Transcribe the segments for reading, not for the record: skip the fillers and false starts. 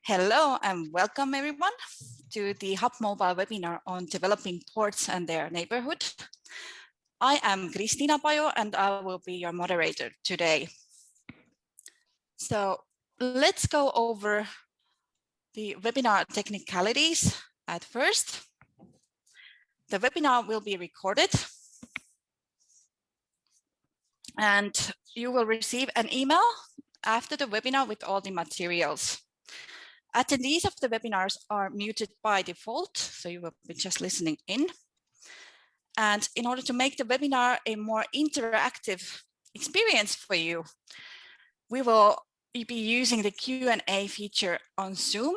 Hello and welcome everyone to the HUPMOBILE webinar on developing ports and their neighborhood. I am Kristiina Paju and I will be your moderator today. So let's go over the webinar technicalities at first. The webinar will be recorded and you will receive an email after the webinar with all the materials. Attendees of the webinars are muted by default, so you will be just listening in. And in order to make the webinar a more interactive experience for you, we will be using the Q&A feature on Zoom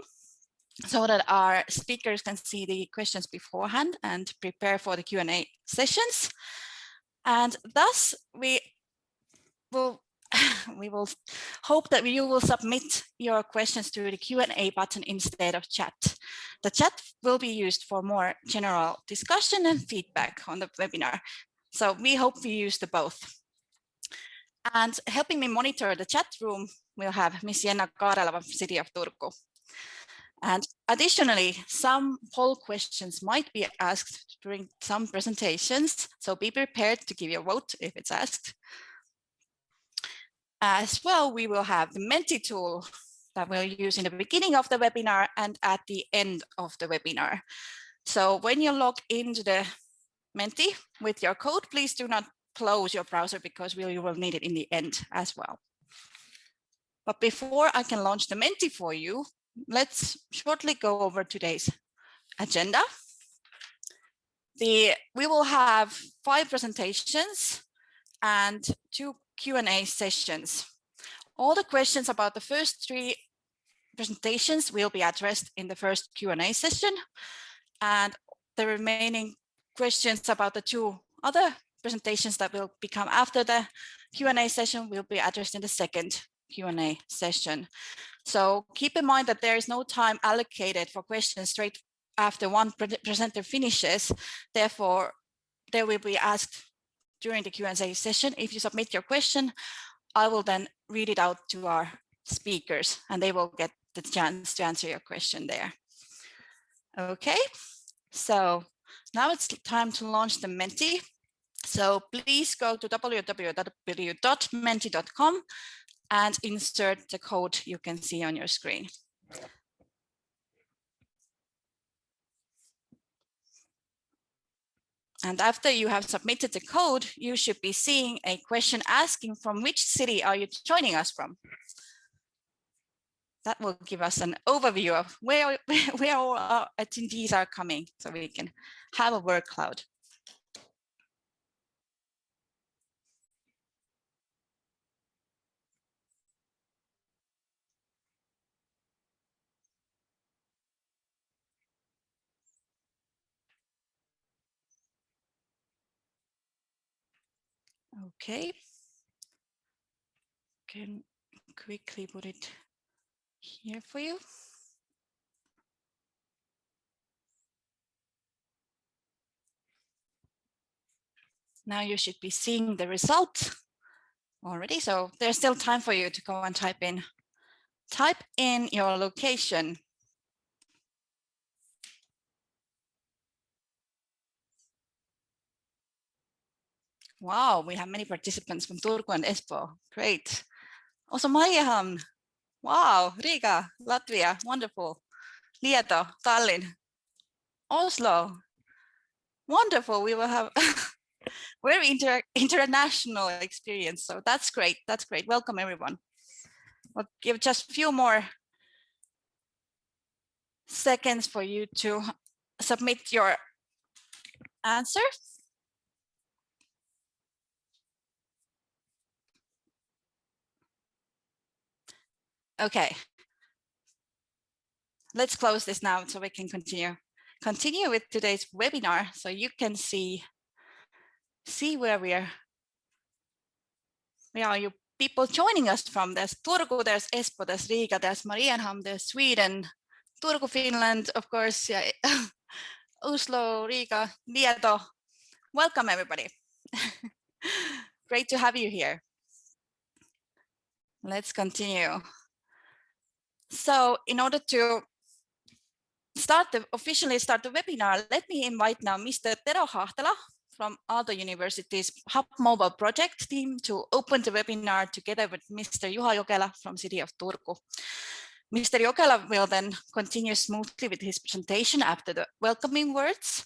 so that our speakers can see the questions beforehand and prepare for the Q&A sessions. And thus we will hope that you will submit your questions through the Q&A button instead of chat. The chat will be used for more general discussion and feedback on the webinar. So we hope we use the both. And helping me monitor the chat room, we'll have Miss Jenna Kaarela from City of Turku. And additionally, some poll questions might be asked during some presentations, so be prepared to give your vote if it's asked. As well, we will have the Menti tool that we'll use in the beginning of the webinar and at the end of the webinar. So when you log into the Menti with your code, please do not close your browser because you will need it in the end as well. But before I can launch the Menti for you, let's shortly go over today's agenda. We will have 5 presentations and 2 Q&A sessions. All the questions about the first 3 presentations will be addressed in the first Q&A session, and the remaining questions about the 2 other presentations that will become after the Q&A session will be addressed in the second Q&A session. So keep in mind that there is no time allocated for questions straight after one presenter finishes. Therefore, they will be asked during the Q&A session. If you submit your question, I will then read it out to our speakers and they will get the chance to answer your question there. Okay, so now it's time to launch the Menti. So please go to www.menti.com and insert the code you can see on your screen. And after you have submitted the code, you should be seeing a question asking from which city are you joining us from? That will give us an overview of where all our attendees are coming so we can have a word cloud. Okay, can quickly put it here for you. Now you should be seeing the result already. So there's still time for you to go and type in your location. Wow, we have many participants from Turku and Espoo. Great. Also Mariehamn. Wow, Riga, Latvia, wonderful. Lieto, Tallinn, Oslo. Wonderful. We will have very international experience. So that's great. That's great. Welcome, everyone. We'll give just a few more seconds for you to submit your answer. Okay. Let's close this now so we can continue with today's webinar so you can see where are you people joining us from. There's Turku, there's Espoo, there's Riga, there's Mariehamn, there's Sweden, Turku, Finland, of course, yeah. Oslo, Riga, Lieto. Welcome, everybody. Great to have you here. Let's continue. So in order to officially start the webinar, let me invite now Mr. Tero Hahtala from Aalto University's HUPMOBILE project team to open the webinar together with Mr. Juha Jokela from City of Turku. Mr. Jokela will then continue smoothly with his presentation after the welcoming words.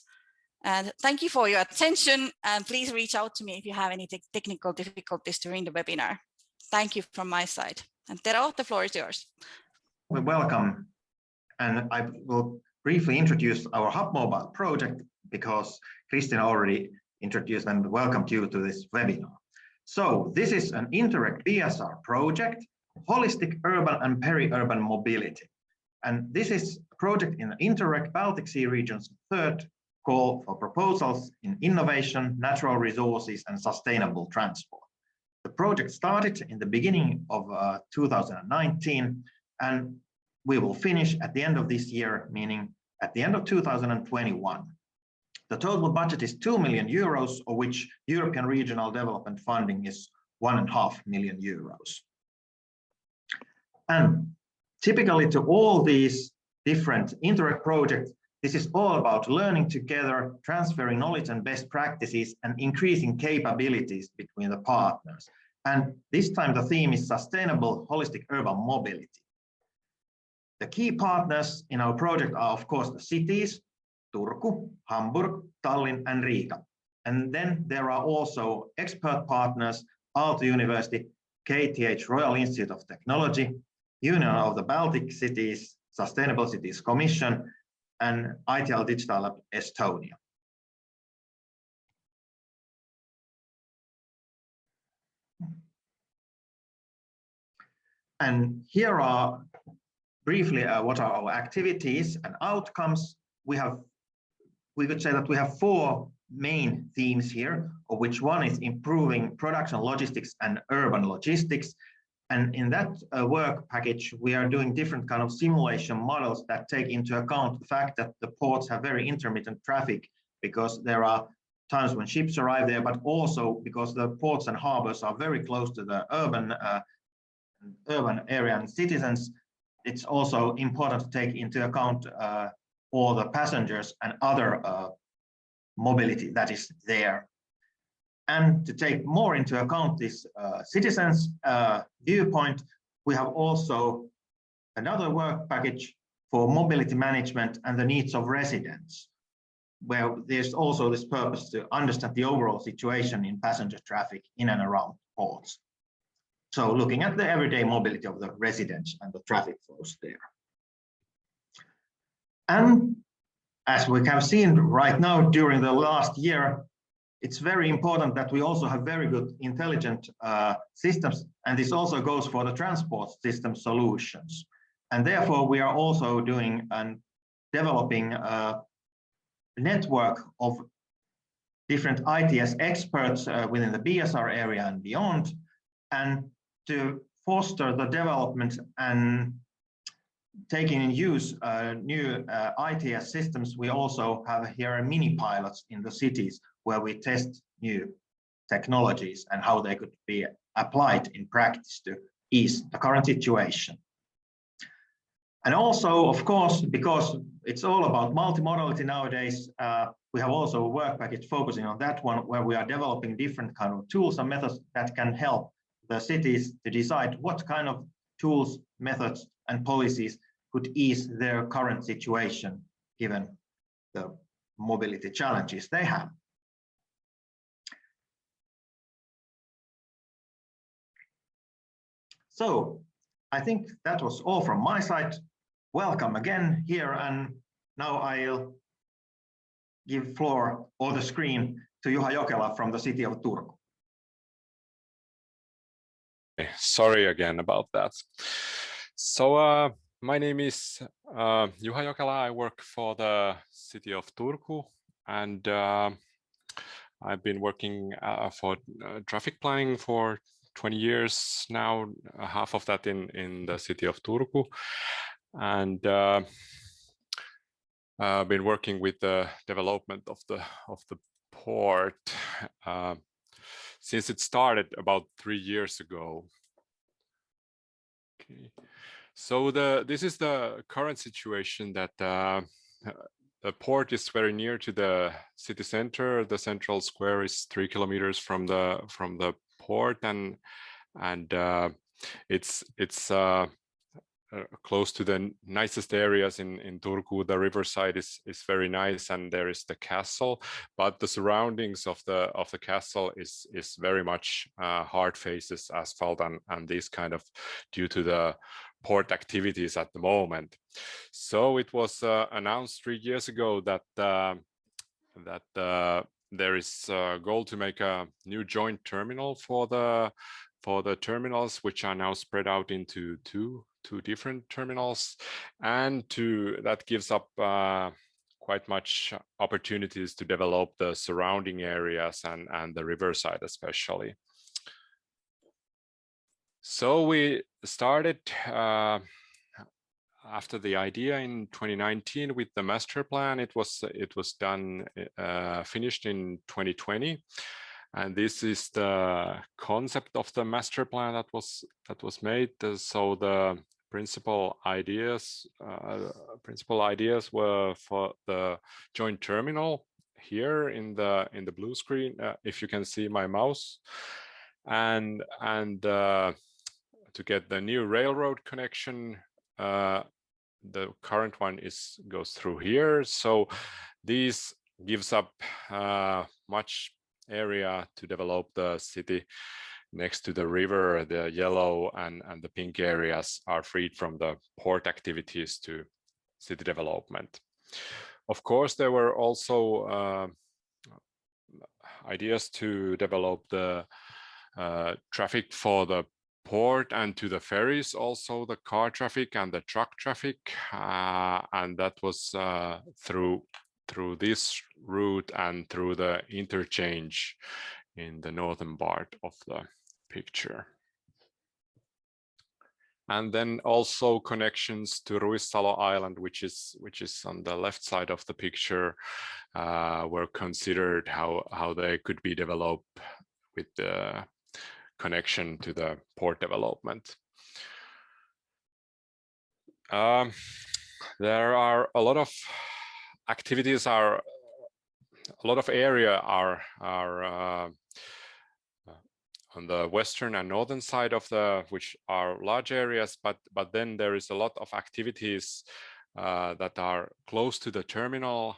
And thank you for your attention, and please reach out to me if you have any technical difficulties during the webinar. Thank you from my side. And Tero, the floor is yours. Well, welcome. And I will briefly introduce our HUPMOBILE project because Kristina already introduced and welcomed you to this webinar. So this is an indirect BSR project, holistic urban and peri-urban mobility. And this is a project in the indirect Baltic Sea region's third call for proposals in innovation, natural resources, and sustainable transport. The project started in the beginning of 2019, and we will finish at the end of this year, meaning at the end of 2021. The total budget is 2 million euros, of which European Regional Development Funding is 1.5 million euros. And typically to all these different Interreg projects, this is all about learning together, transferring knowledge and best practices, and increasing capabilities between the partners. And this time the theme is sustainable holistic urban mobility. The key partners in our project are, of course, the cities, Turku, Hamburg, Tallinn, and Riga. And then there are also expert partners, Aalto University, KTH Royal Institute of Technology, Union of the Baltic Cities, Sustainable Cities Commission, and ITL Digital Lab Estonia. And here are briefly what are our activities and outcomes. We could say that we have 4 main themes here, of which one is improving production logistics and urban logistics. And in that work package, we are doing different kind of simulation models that take into account the fact that the ports have very intermittent traffic, because there are times when ships arrive there, but also because the ports and harbors are very close to the urban area and citizens. It's also important to take into account all the passengers and other mobility that is there. And to take more into account this citizens' viewpoint, we have also another work package for mobility management and the needs of residents, where there's also this purpose to understand the overall situation in passenger traffic in and around ports. So looking at the everyday mobility of the residents and the traffic flows there. And as we have seen right now during the last year, it's very important that we also have very good intelligent systems, and this also goes for the transport system solutions. And therefore we are also doing and developing a network of different ITS experts within the BSR area and beyond, and to foster the development and taking in use new ITS systems. We also have here mini pilots in the cities where we test new technologies and how they could be applied in practice to ease the current situation. And also, of course, because it's all about multimodality nowadays, we have also a work package focusing on that one, where we are developing different kind of tools and methods that can help the cities to decide what kind of tools, methods, and policies could ease their current situation, given the mobility challenges they have. So I think that was all from my side. Welcome again here, and now I'll give floor or the screen to Juha Jokela from the City of Turku. Sorry again about that. So my name is Juha Jokela. I work for the City of Turku, and I've been working for traffic planning for 20 years now, half of that in the City of Turku, and I've been working with the development of the port since it started about 3 years ago. Okay. So this is the current situation that the port is very near to the city center. The central square is 3 kilometers from the port, and it's close to the nicest areas in Turku. The riverside is very nice, and there is the castle, but the surroundings of the castle is very much hard faces, asphalt, and this kind of due to the port activities at the moment. So it was announced 3 years ago that there is a goal to make a new joint terminal for the terminals, which are now spread out into two different terminals, and that gives up quite much opportunities to develop the surrounding areas and the riverside especially. So we started after the idea in 2019 with the master plan. It was done finished in 2020, and this is the concept of the master plan that was made. So the principal ideas were for the joint terminal here in the blue screen, if you can see my mouse, and to get the new railroad connection. The current one goes through here, so this gives up much area to develop the city next to the river. The yellow and the pink areas are freed from the port activities to city development. Of course, there were also ideas to develop the traffic for the port and to the ferries, also the car traffic and the truck traffic, and that was through this route and through the interchange in the northern part of the picture. And then also connections to Ruissalo Island, which is on the left side of the picture, were considered how they could be developed with the connection to the port development. There are a lot of activities, a lot of area are on the western and northern side of which are large areas, but then there is a lot of activities that are close to the terminal.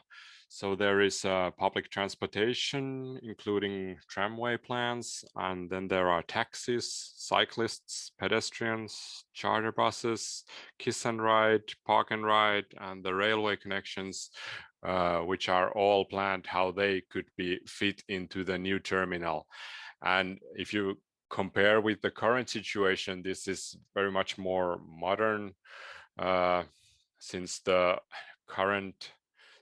So there is public transportation, including tramway plans, and then there are taxis, cyclists, pedestrians, charter buses, kiss and ride, park and ride, and the railway connections, which are all planned how they could be fit into the new terminal. And if you compare with the current situation, this is very much more modern, since the current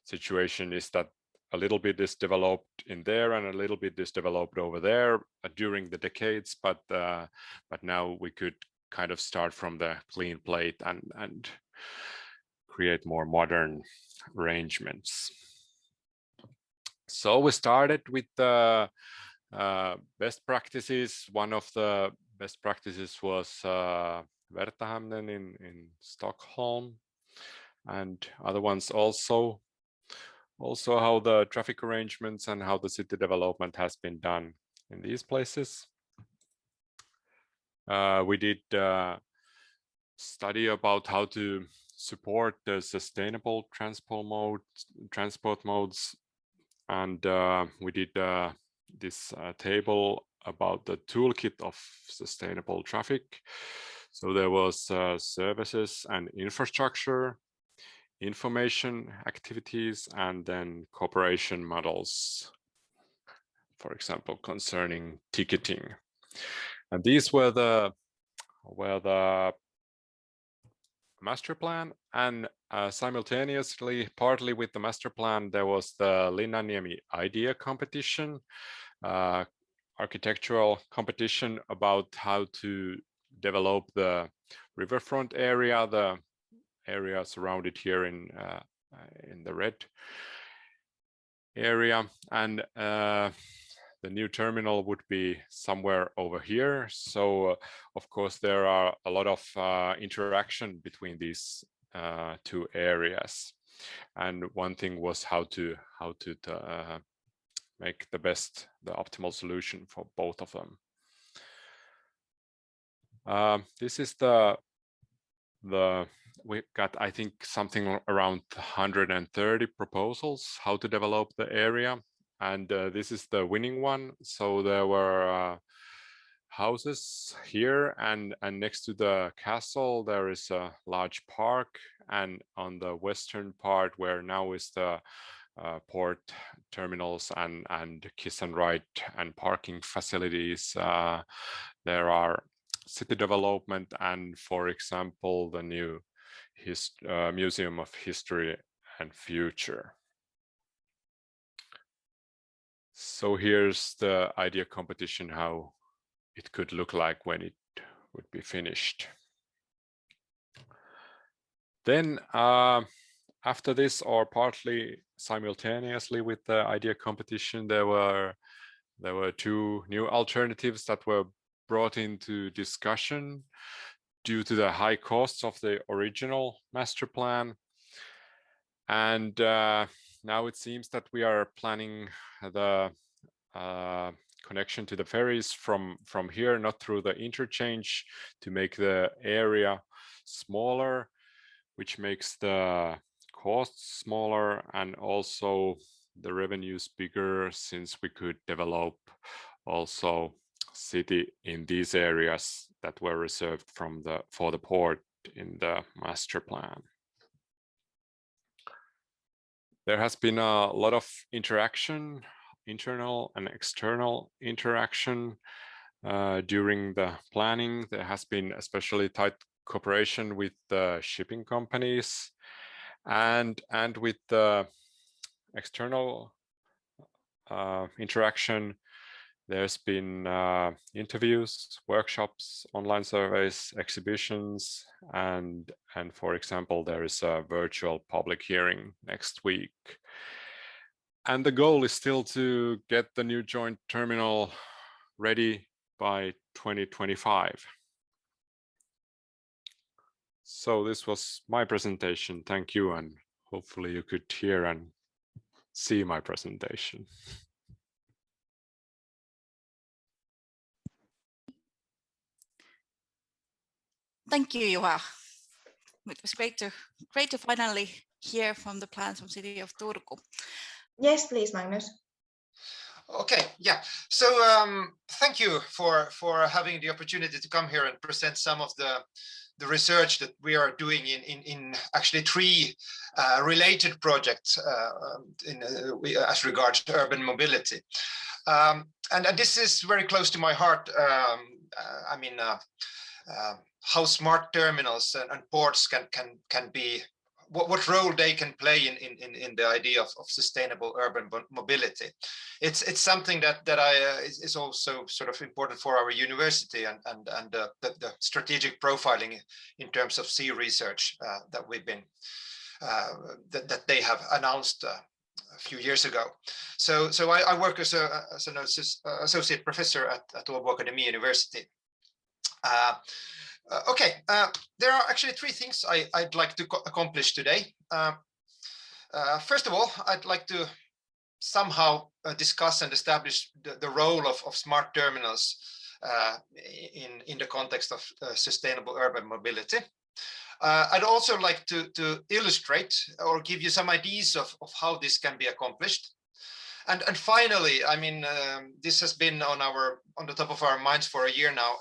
situation is that a little bit is developed in there and a little bit is developed over there during the decades, but now we could kind of start from the clean plate and create more modern arrangements. So we started with the best practices. One of the best practices was Vertahamnen in Stockholm, and other ones also how the traffic arrangements and how the city development has been done in these places. We did study about how to support the sustainable transport modes, and we did this table about the toolkit of sustainable traffic. So there was services and infrastructure, information activities, and then cooperation models, for example, concerning ticketing. And these were the master plan, and simultaneously, partly with the master plan, there was the Linnaniemi idea competition, architectural competition about how to develop the riverfront area, the area surrounded here in the red area, and the new terminal would be somewhere over here. So of course there are a lot of interaction between these two areas. And one thing was how to make the optimal solution for both of them. This is we got, I think, something around 130 proposals how to develop the area, and this is the winning one. So there were houses here, and next to the castle there is a large park, and on the western part where now is the port terminals and kiss and ride and parking facilities, there are city development and, for example, the new Museum of History and Future. So here's the idea competition, how it could look like when it would be finished. Then after this, or partly simultaneously with the idea competition, there were two new alternatives that were brought into discussion due to the high costs of the original master plan. And now it seems that we are planning the connection to the ferries from here, not through the interchange, to make the area smaller, which makes the costs smaller and also the revenues bigger, since we could develop also city in these areas that were reserved for the port in the master plan. There has been a lot of interaction, internal and external interaction during the planning. There has been especially tight cooperation with the shipping companies, and with the external interaction. There's been interviews, workshops, online surveys, exhibitions, and for example, there is a virtual public hearing next week. And the goal is still to get the new joint terminal ready by 2025. So this was my presentation. Thank you, and hopefully you could hear and see my presentation. Thank you, Juha. It was great to finally hear from the plans from City of Turku. Yes, please, Magnus. Okay, yeah. So thank you for having the opportunity to come here and present some of the research that we are doing in actually three related projects as regards to urban mobility. And this is very close to my heart. I mean, how smart terminals and ports can be, what role they can play in the idea of sustainable urban mobility. It's something that is also sort of important for our university and the strategic profiling in terms of sea research that we've been that they have announced a few years ago. So I work as an associate professor at Åbo Academy University. Okay, there are actually three things I'd like to accomplish today. First of all, I'd like to somehow discuss and establish the role of smart terminals in the context of sustainable urban mobility. I'd also like to illustrate or give you some ideas of how this can be accomplished. And finally, I mean, this has been on the top of our minds for a year now.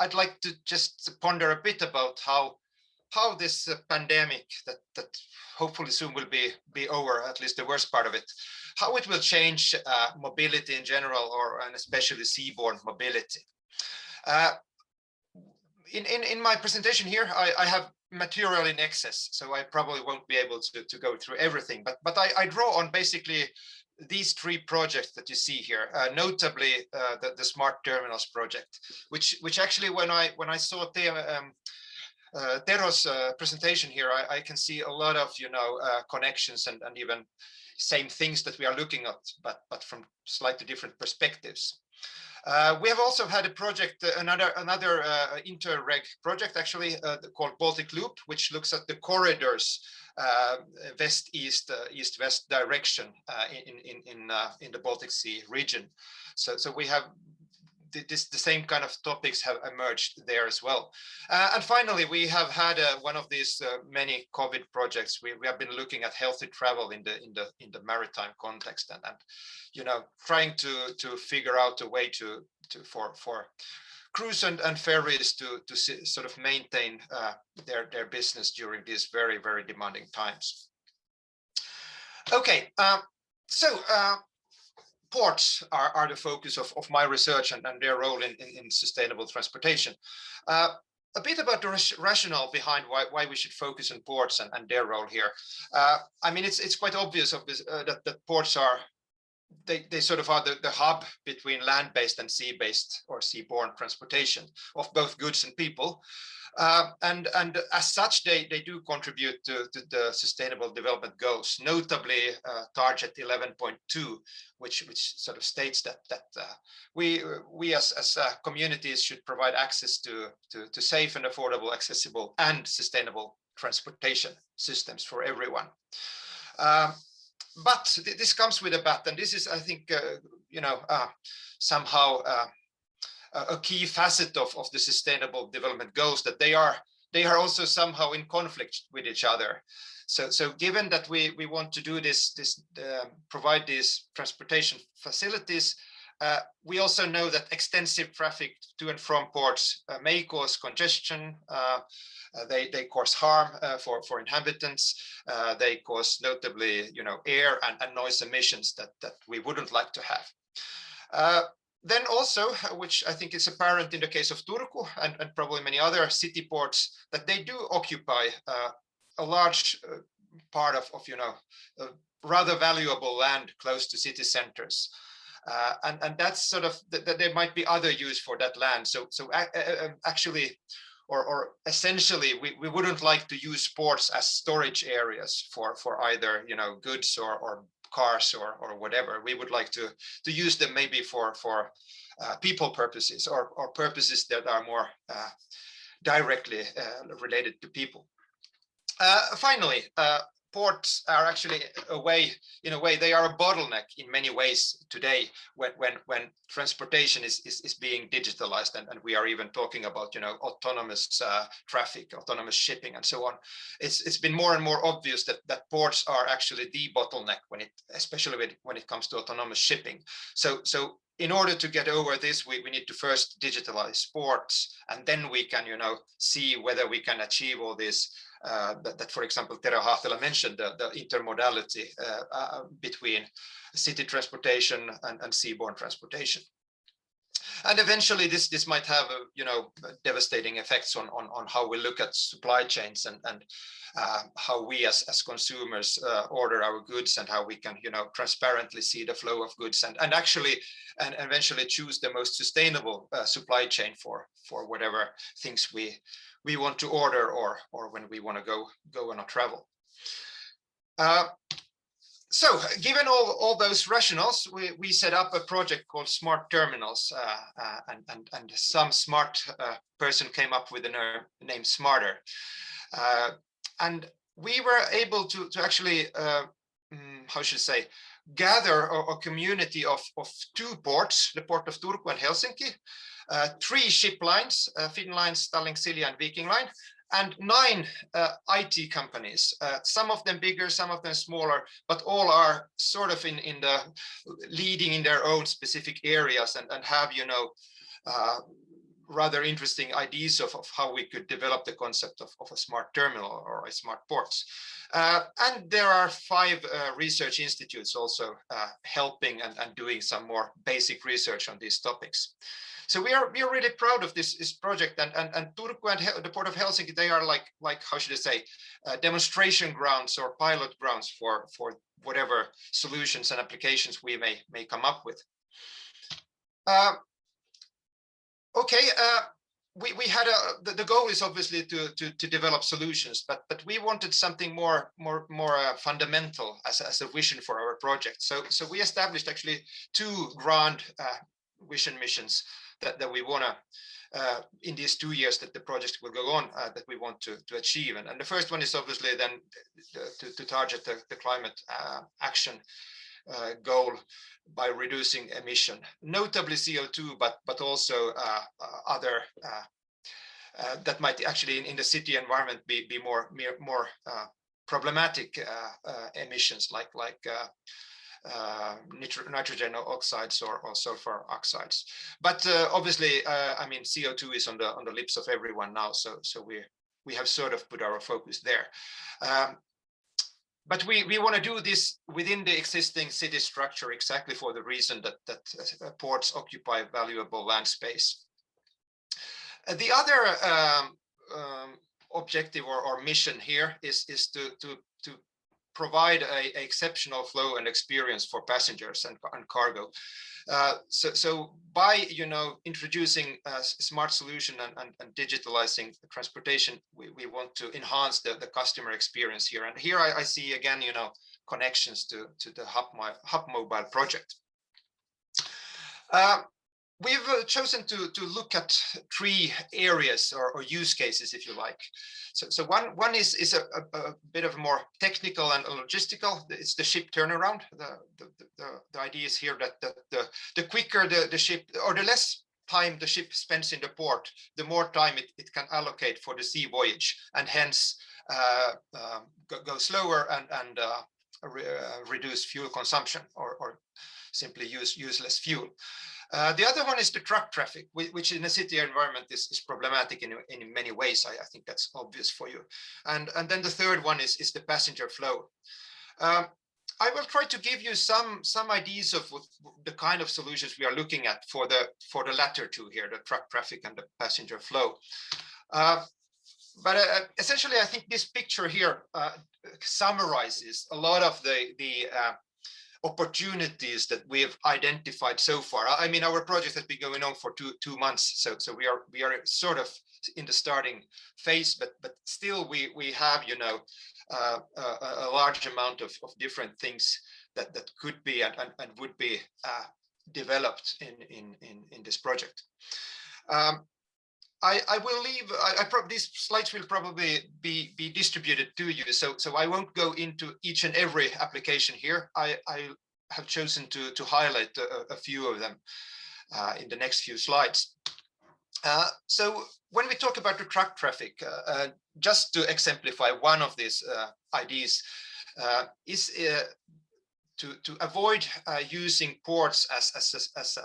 I'd like to just ponder a bit about how this pandemic that hopefully soon will be over, at least the worst part of it, how it will change mobility in general, and especially seaborne mobility. In my presentation here, I have material in excess, so I probably won't be able to go through everything. But I draw on basically these three projects that you see here, notably the Smart Terminals project, which actually when I saw Tero's presentation here, I can see a lot of, you know, connections and even same things that we are looking at, but from slightly different perspectives. We have also had a project, another Interreg project actually called Baltic Loop, which looks at the corridors west-east, east-west direction in the Baltic Sea region. So we have the same kind of topics have emerged there as well. And finally, we have had one of these many COVID projects. We have been looking at healthy travel in the maritime context, and you know, trying to figure out a way for cruise and ferries to sort of maintain their business during these very, very demanding times. Okay, so ports are the focus of my research and their role in sustainable transportation. A bit about the rationale behind why we should focus on ports and their role here. I mean, it's quite obvious that ports are, they sort of are the hub between land-based and sea-based or seaborne transportation of both goods and people. And as such, they do contribute to the Sustainable Development Goals, notably Target 11.2, which sort of states that we as communities should provide access to safe and affordable, accessible, and sustainable transportation systems for everyone. But this comes with a but, and this is, I think, you know, somehow a key facet of the Sustainable Development Goals, that they are also somehow in conflict with each other. So given that we want to do provide these transportation facilities, we also know that extensive traffic to and from ports may cause congestion. They cause harm for inhabitants. They cause notably, you know, air and noise emissions that we wouldn't like to have. Then also, which I think is apparent in the case of Turku and probably many other city ports, that they do occupy a large part of you know, rather valuable land close to city centers. And that's sort of, that there might be other use for that land. So actually, or essentially, we wouldn't like to use ports as storage areas for either, you know, goods or cars or whatever. We would like to use them maybe for people purposes or purposes that are more directly related to people. Finally, ports are actually in a way, they are a bottleneck in many ways today when transportation is being digitalized, and we are even talking about, you know, autonomous traffic, autonomous shipping, and so on. It's been more and more obvious that ports are actually the bottleneck especially when it comes to autonomous shipping. So in order to get over this, we need to first digitalize ports, and then we can, you know, see whether we can achieve all this. That, for example, Tero Hahtela mentioned the intermodality between city transportation and seaborne transportation. And eventually this might have, you know, devastating effects on how we look at supply chains and how we as consumers order our goods, and how we can, you know, transparently see the flow of goods and actually and eventually choose the most sustainable supply chain for whatever things we want to order or when we want to go on a travel. So given all those rationales, we set up a project called Smart Terminals, and some smart person came up with the name Smarter. And we were able to actually, how should I say, gather a community of 2 ports, the port of Turku and Helsinki, 3 ship lines, Finnline, Tallink, Silja, and Viking Line, and 9 IT companies, some of them bigger, some of them smaller, but all are sort of in the leading in their own specific areas and have, you know, rather interesting ideas of how we could develop the concept of a smart terminal or a smart ports. And there are 5 research institutes also helping and doing some more basic research on these topics. So we are really proud of this project, and Turku and the Port of Helsinki, they are like how should I say, demonstration grounds or pilot grounds for whatever solutions and applications we may come up with. Okay, we had the goal is obviously to develop solutions, but we wanted something more fundamental as a vision for our project. So we established actually two grand vision missions that we want to in these 2 years that the project will go on, that we want to achieve. And the first one is obviously then to target the climate action goal by reducing emission, notably CO2, but also other that might actually in the city environment be more problematic emissions like nitrogen oxides or sulfur oxides. But obviously, I mean, CO2 is on the lips of everyone now, so we have sort of put our focus there. But we want to do this within the existing city structure exactly for the reason that ports occupy valuable land space. The other objective or mission here is to provide a exceptional flow and experience for passengers and cargo. So by introducing a smart solution and digitalizing transportation, we want to enhance the customer experience here. And here I see again connections to the HUPMOBILE project. We've chosen to look at three areas or use cases, if you like. So one is a bit of more technical and logistical. It's the ship turnaround. The idea is here that the quicker the ship, or the less time the ship spends in the port, the more time it can allocate for the sea voyage, and hence go slower and reduce fuel consumption or simply use less fuel. The other one is the truck traffic, which in a city environment is problematic in many ways. I think that's obvious for you. And then the third one is the passenger flow. I will try to give you some ideas of the kind of solutions we are looking at for the latter two here, the truck traffic and the passenger flow. But essentially, I think this picture here summarizes a lot of the opportunities that we have identified so far. I mean, our project has been going on for two months, so we are sort of in the starting phase, but still we have a large amount of different things that could be and would be developed in this project. I will leave. These slides will probably be distributed to you, so I won't go into each and every application here. I have chosen to highlight a few of them in the next few slides. So when we talk about the truck traffic, just to exemplify one of these ideas is to avoid using ports as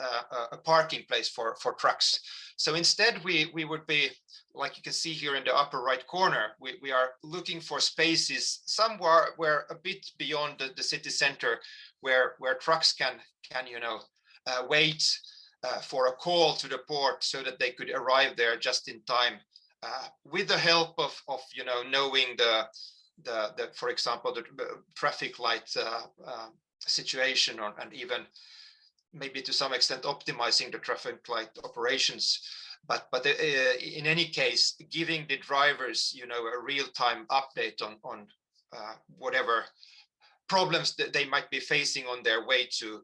a parking place for trucks. So instead, we would be, like you can see here in the upper right corner, we are looking for spaces somewhere where a bit beyond the city center, where trucks can wait for a call to the port so that they could arrive there just in time, with the help of knowing the for example the traffic light situation, and even maybe to some extent optimizing the traffic light operations, but in any case giving the drivers a real-time update on whatever problems that they might be facing on their way to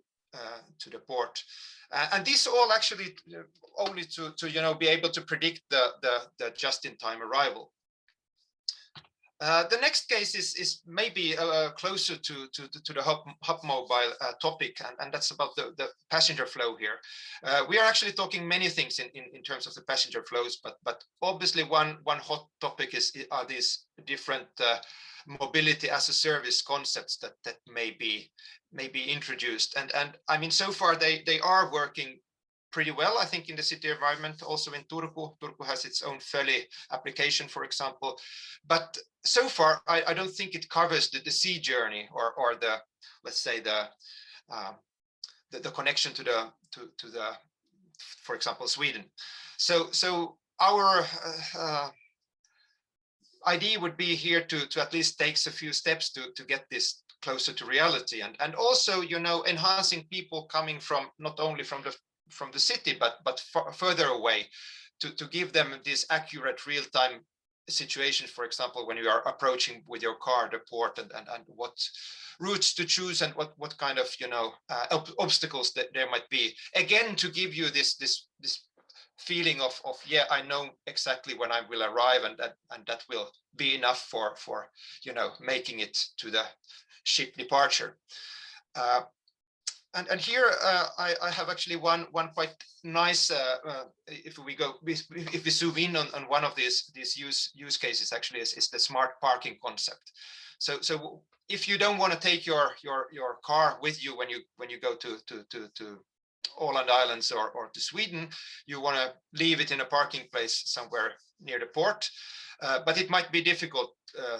the port. And this all actually only to be able to predict the just-in-time arrival. The next case is maybe closer to the HUPMOBILE topic, and that's about the passenger flow here. We are actually talking many things in terms of the passenger flows, but obviously one hot topic are these different mobility as a service concepts that may be introduced, and I mean, so far they are working pretty well, I think, in the city environment. Also in Turku has its own ferry application, for example, but so far I don't think it covers the sea journey or the, let's say, the connection to the for example Sweden. So our idea would be here to at least take a few steps to get this closer to reality, and also enhancing people coming from not only from the city but further away, to give them this accurate real-time situation, for example, when you are approaching with your car the port, and what routes to choose and what kind of obstacles that there might be, again to give you this feeling of yeah, I know exactly when I will arrive, and that will be enough for making it to the ship departure. And here I have actually one quite nice, if we zoom in on one of these use cases, actually is the smart parking concept. So if you don't want to take your car with you when you go to Åland Islands or to Sweden, you want to leave it in a parking place somewhere near the port, but it might be difficult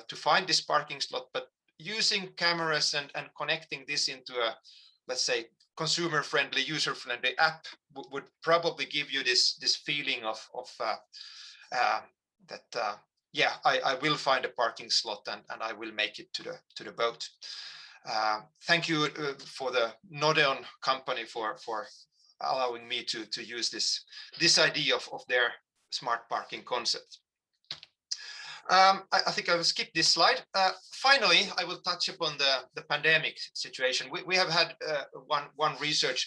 to find this parking slot. But using cameras and connecting this into a, let's say, consumer-friendly, user-friendly app would probably give you this feeling of that yeah, I will find a parking slot and I will make it to the boat. Thank you for the Nodeon company for allowing me to use this idea of their smart parking concept. I think I will skip this slide. Finally, I will touch upon the pandemic situation. We have had one research.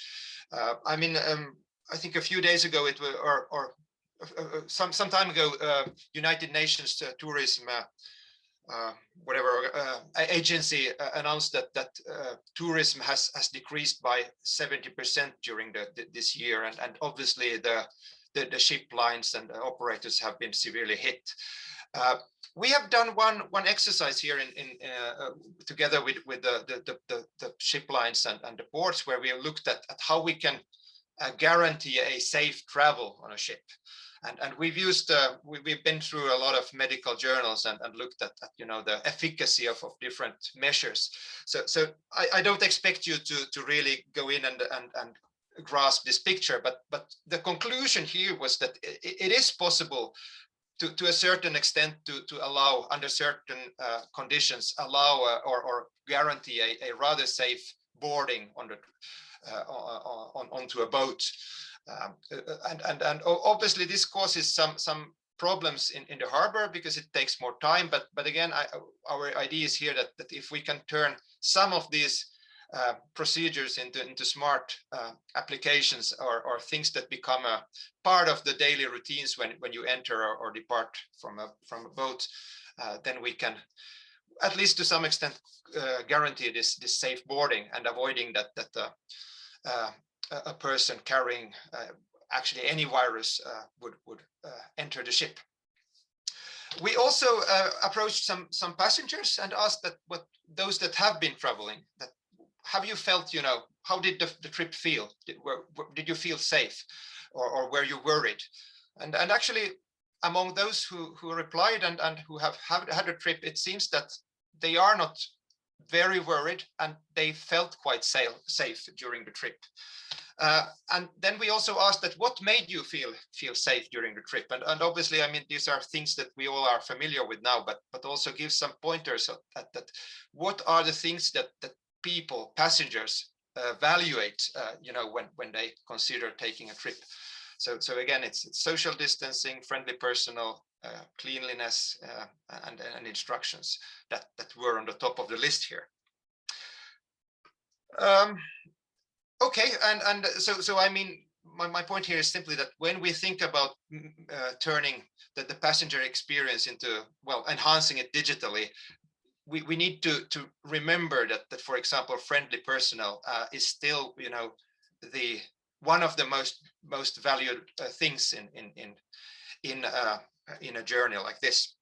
I mean, I think a few days ago, or some time ago, United Nations Tourism agency announced that tourism has decreased by 70% during this year, and obviously the ship lines and operators have been severely hit. We have done one exercise here together with the ship lines and the ports, where we looked at how we can guarantee a safe travel on a ship. And we've been through a lot of medical journals and looked at the efficacy of different measures. So I don't expect you to really go in and grasp this picture, but the conclusion here was that it is possible to a certain extent to allow, under certain conditions, allow or guarantee a rather safe boarding onto a boat. And obviously this causes some problems in the harbor because it takes more time. But again, our idea is here that if we can turn some of these procedures into smart applications or things that become a part of the daily routines when you enter or depart from a boat, then we can, at least to some extent, guarantee this safe boarding and avoiding that a person carrying actually any virus would enter the ship. We also approached some passengers and asked that those that have been traveling, that have you felt, how did the trip feel? Did you feel safe, or were you worried? And actually, among those who replied and who have had a trip, it seems that they are not very worried and they felt quite safe during the trip. And then we also asked that what made you feel safe during the trip, and obviously, I mean, these are things that we all are familiar with now, but also give some pointers at that. What are the things that people, passengers, evaluate, when they consider taking a trip? So again, it's social distancing, friendly personnel, cleanliness, and instructions that were on the top of the list here. Okay, and so I mean, my point here is simply that when we think about turning the passenger experience into, well, enhancing it digitally, we need to remember that for example, friendly personnel is still, the one of the most valued things in a journey like this.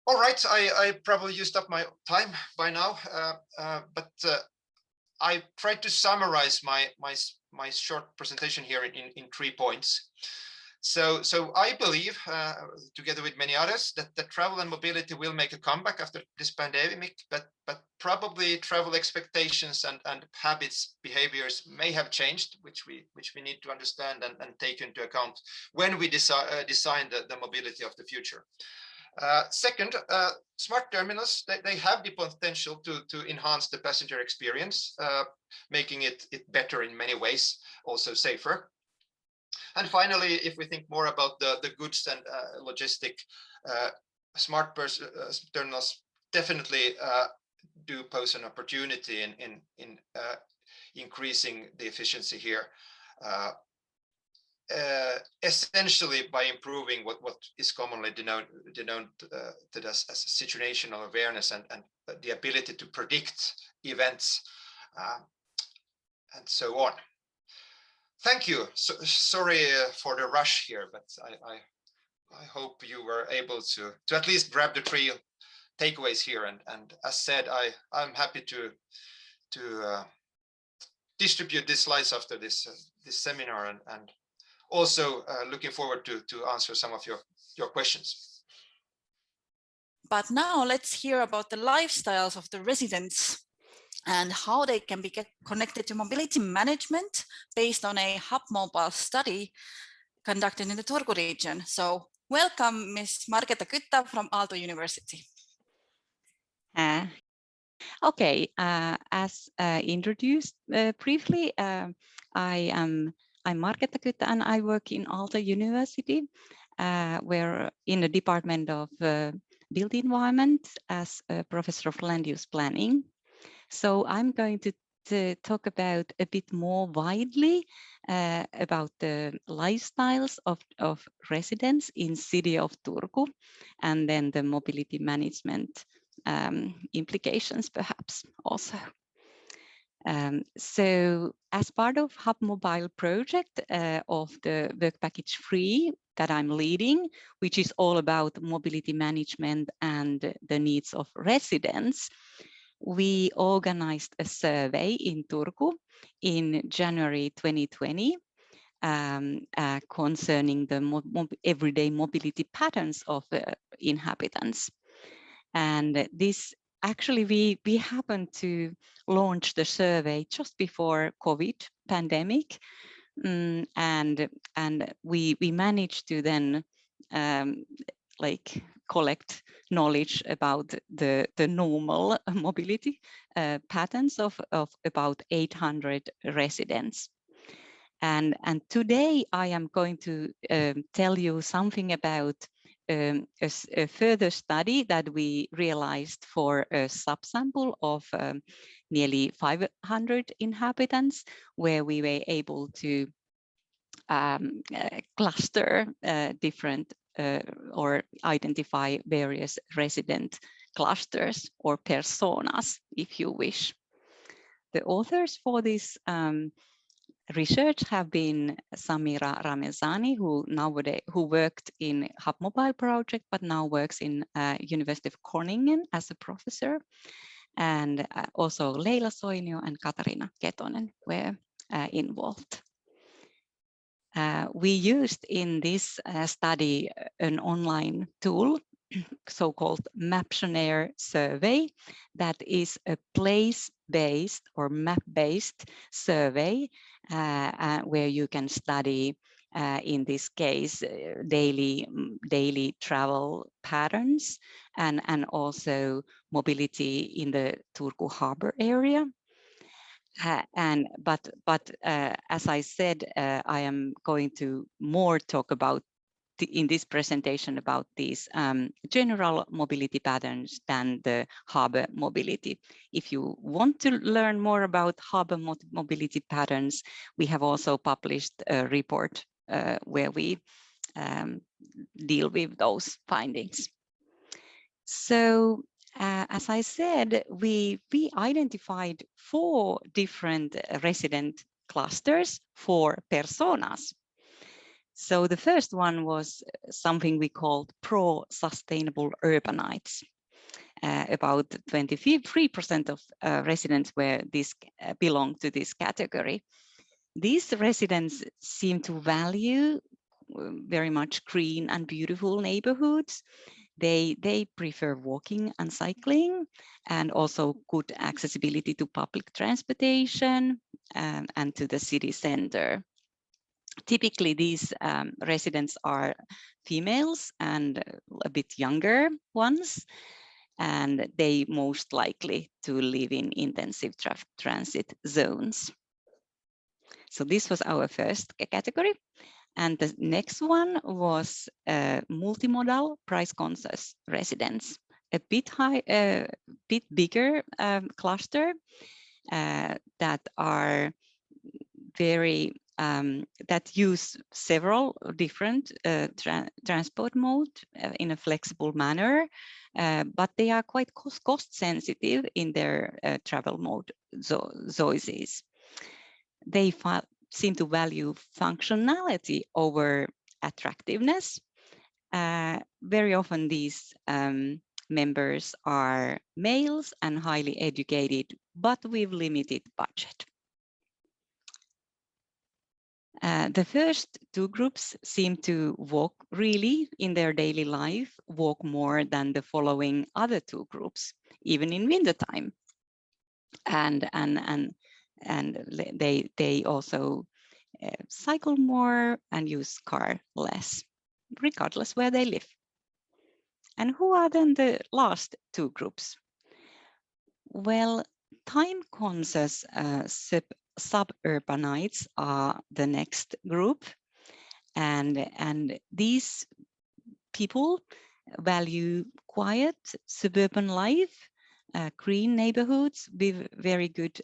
All right, I probably used up my time by now, but I tried to summarize my short presentation here in 3 points. So I believe, together with many others, that travel and mobility will make a comeback after this pandemic, but probably travel expectations and habits, behaviors may have changed, which we need to understand and take into account when we design the mobility of the future. Second, smart terminals, they have the potential to enhance the passenger experience, making it better in many ways, also safer. And finally, if we think more about the goods and logistic, smart terminals definitely do pose an opportunity in increasing the efficiency here, essentially by improving what is commonly denoted as situational awareness and the ability to predict events and so on. Thank you. Sorry for the rush here, but I hope you were able to at least grab the three takeaways here. And as said, I'm happy to distribute these slides after this seminar, and also looking forward to answer some of your questions. But now let's hear about the lifestyles of the residents and how they can be connected to mobility management based on a HUPMOBILE study conducted in the Turku region. So welcome, Ms. Margeta Kytta from Aalto University. Okay, as introduced briefly, I'm Margeta Kytta and I work in Aalto University, where in the Department of Built Environment as a professor of land use planning. So I'm going to talk about a bit more widely about the lifestyles of residents in City of Turku, and then the mobility management implications perhaps also. So as part of HUPMOBILE project of the work package 3 that I'm leading, which is all about mobility management and the needs of residents, we organized a survey in Turku in January 2020 concerning the everyday mobility patterns of inhabitants. And this actually, we happened to launch the survey just before COVID pandemic, and we managed to then like collect knowledge about the normal mobility patterns of about 800 residents. And today I am going to tell you something about a further study that we realized for a subsample of nearly 500 inhabitants, where we were able to cluster different or identify various resident clusters or personas, if you wish. The authors for this research have been Samira Ramezani, who worked in HUPMOBILE project, but now works in University of Groningen as a professor. And also Leila Soinio and Katarina Ketonen were involved. We used in this study an online tool, so-called Maptionnaire survey, that is a place-based or map-based survey where you can study, in this case, daily travel patterns and also mobility in the Turku harbor area. But as I said, I am going to more talk about in this presentation about these general mobility patterns than the harbor mobility. If you want to learn more about harbor mobility patterns, we have also published a report where we deal with those findings. So as I said, we identified 4 different resident clusters for personas. So the first one was something we called pro-sustainable urbanites. About 23% of residents belong to this category. These residents seem to value very much green and beautiful neighborhoods. They prefer walking and cycling, and also good accessibility to public transportation and to the city center. Typically, these residents are females and a bit younger ones, and they most likely to live in intensive transit zones. So this was our first category. And the next one was multimodal price-conscious residents, a bit bigger cluster that are very that use several different transport mode in a flexible manner, but they are quite cost sensitive in their travel mode choices. They seem to value functionality over attractiveness. Very often these members are males and highly educated, but with limited budget. The first two groups seem to walk really in their daily life, walk more than the following other two groups, even in wintertime. And they also cycle more and use car less, regardless where they live. And who are then the last two groups? Well, time-conscious suburbanites are the next group, and these people value quiet suburban life, green neighborhoods with very good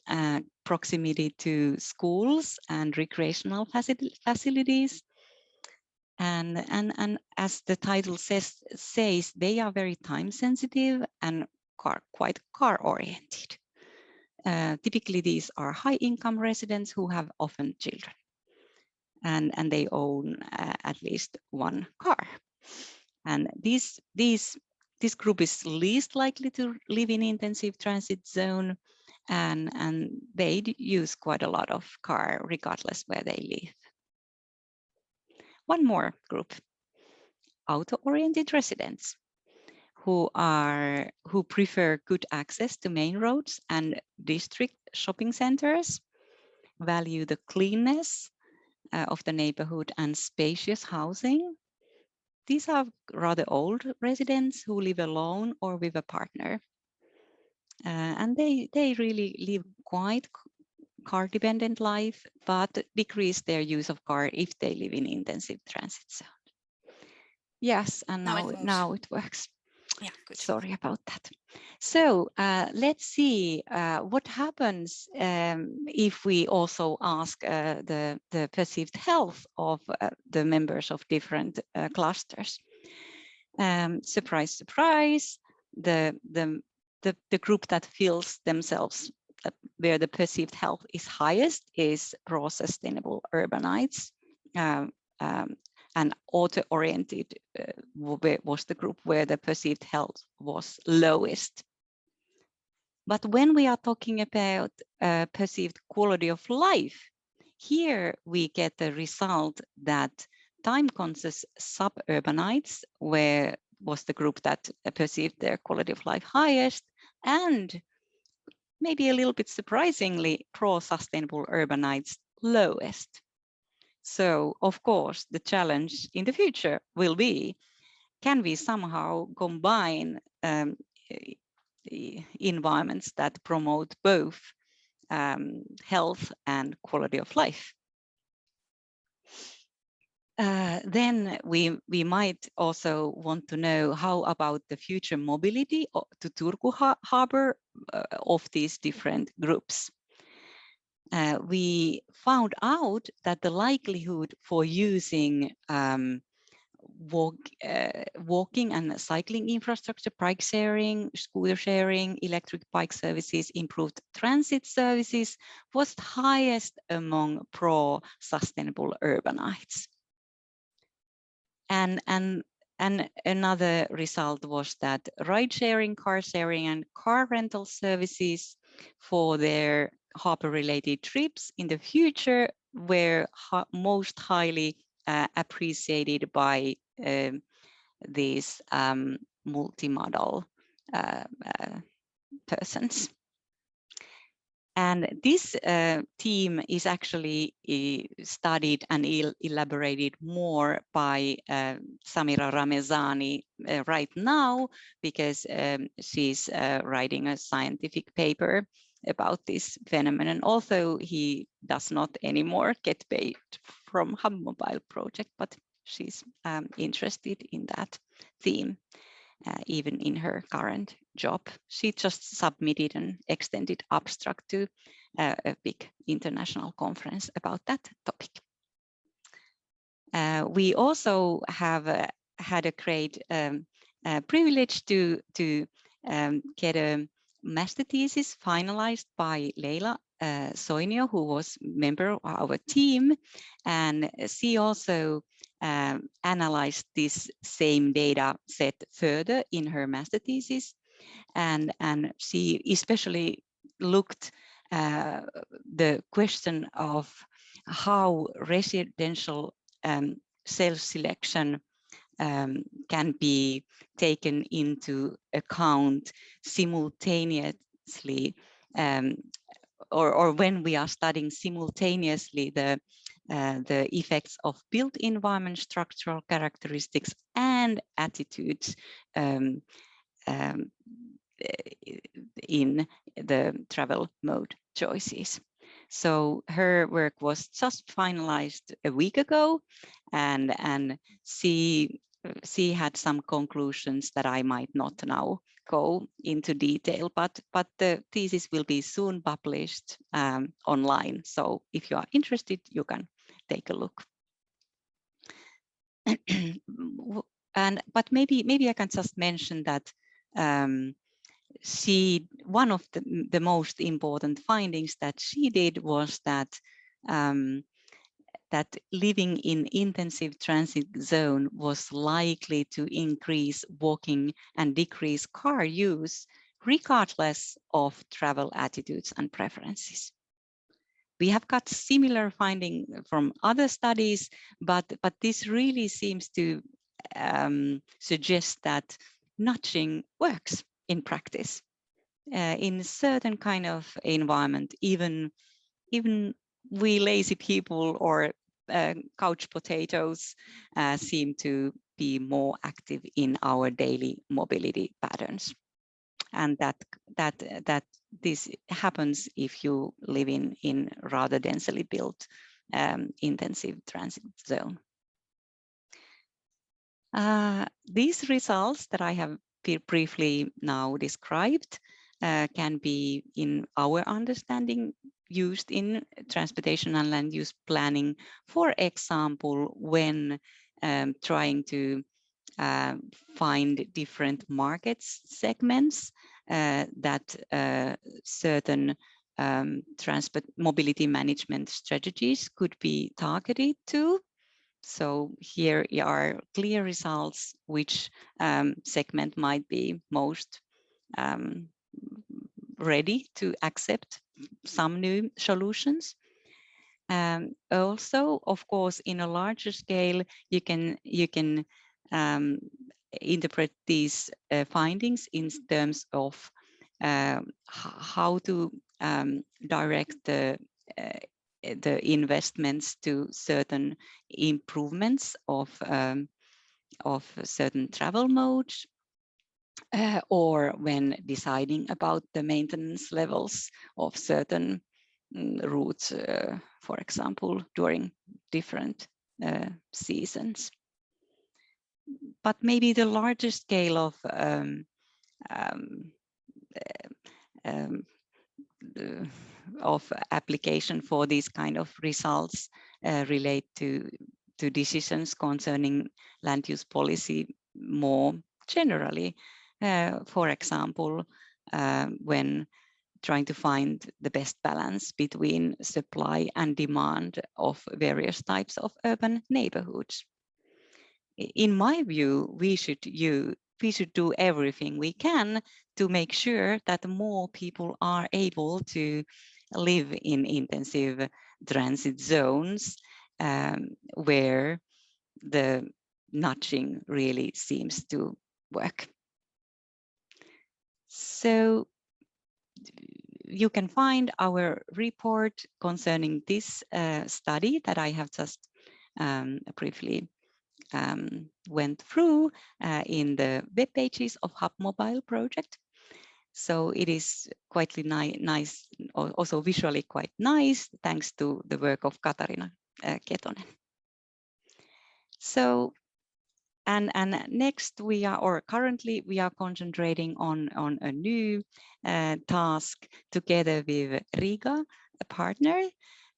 proximity to schools and recreational facilities. And as the title says, they are very time sensitive and quite car oriented. Typically, these are high income residents who have often children, and they own at least one car. And this group is least likely to live in intensive transit zone, and they use quite a lot of car regardless where they live. One more group, auto-oriented residents who prefer good access to main roads and district shopping centers, value the cleanness of the neighborhood and spacious housing. These are rather old residents who live alone or with a partner. And they really live quite car-dependent life, but decrease their use of car if they live in intensive transit zone. Yes, and now it works. Yeah, good. Sorry about that. So let's see what happens if we also ask the perceived health of the members of different clusters. Surprise, surprise, the group that feels themselves where the perceived health is highest is pro-sustainable urbanites. And auto-oriented was the group where the perceived health was lowest. But when we are talking about perceived quality of life, here we get the result that time-conscious suburbanites was the group that perceived their quality of life highest, and maybe a little bit surprisingly, pro-sustainable urbanites lowest. So, of course, the challenge in the future will be, can we somehow combine environments that promote both health and quality of life? Then we might also want to know how about the future mobility to Turku harbor of these different groups. We found out that the likelihood for using walking and cycling infrastructure, bike sharing, scooter sharing, electric bike services, improved transit services was highest among pro-sustainable urbanites. And another result was that ride sharing, car sharing, and car rental services for their harbor-related trips in the future were most highly appreciated by these multimodal persons. And this team is actually studied and elaborated more by Samira Ramezani right now, because she's writing a scientific paper about this phenomenon. Although he does not anymore get paid from HUPMOBILE project, but she's interested in that theme. Even in her current job. She just submitted an extended abstract to a big international conference about that topic. We also have had a great privilege to get a master thesis finalized by Leila Soinio, who was a member of our team, and she also analyzed this same data set further in her master thesis, and she especially looked the question of how residential self-selection can be taken into account simultaneously, or when we are studying simultaneously the effects of built environment, structural characteristics, and attitudes in the travel mode choices. So her work was just finalized a week ago, and she had some conclusions that I might not now go into detail, but the thesis will be soon published online. So if you are interested, you can take a look. But maybe I can just mention that one of the most important findings that she did was that that living in intensive transit zone was likely to increase walking and decrease car use, regardless of travel attitudes and preferences. We have got similar finding from other studies, but this really seems to suggest that nudging works in practice. In certain kind of environment, even we lazy people or couch potatoes seem to be more active in our daily mobility patterns, and that this happens if you live in rather densely built intensive transit zone. These results that I have briefly now described can be, in our understanding, used in transportation and land use planning, for example, when trying to find different markets segments that certain transport mobility management strategies could be targeted to. So here are clear results which segment might be most ready to accept some new solutions. Also, of course, in a larger scale, you can interpret these findings in terms of how to direct the investments to certain improvements of certain travel modes, or when deciding about the maintenance levels of certain routes, for example, during different seasons. But maybe the larger scale of application for these kind of results relate to decisions concerning land use policy more generally. For example, when trying to find the best balance between supply and demand of various types of urban neighborhoods. In my view, we should do everything we can to make sure that more people are able to live in intensive transit zones where the nudging really seems to work. So you can find our report concerning this study that I have just briefly went through in the web pages of HUPMOBILE project. So it is quite nice, also visually quite nice, thanks to the work of Katarina Ketonen. So, and next currently we are concentrating on a new task together with Riga, a partner.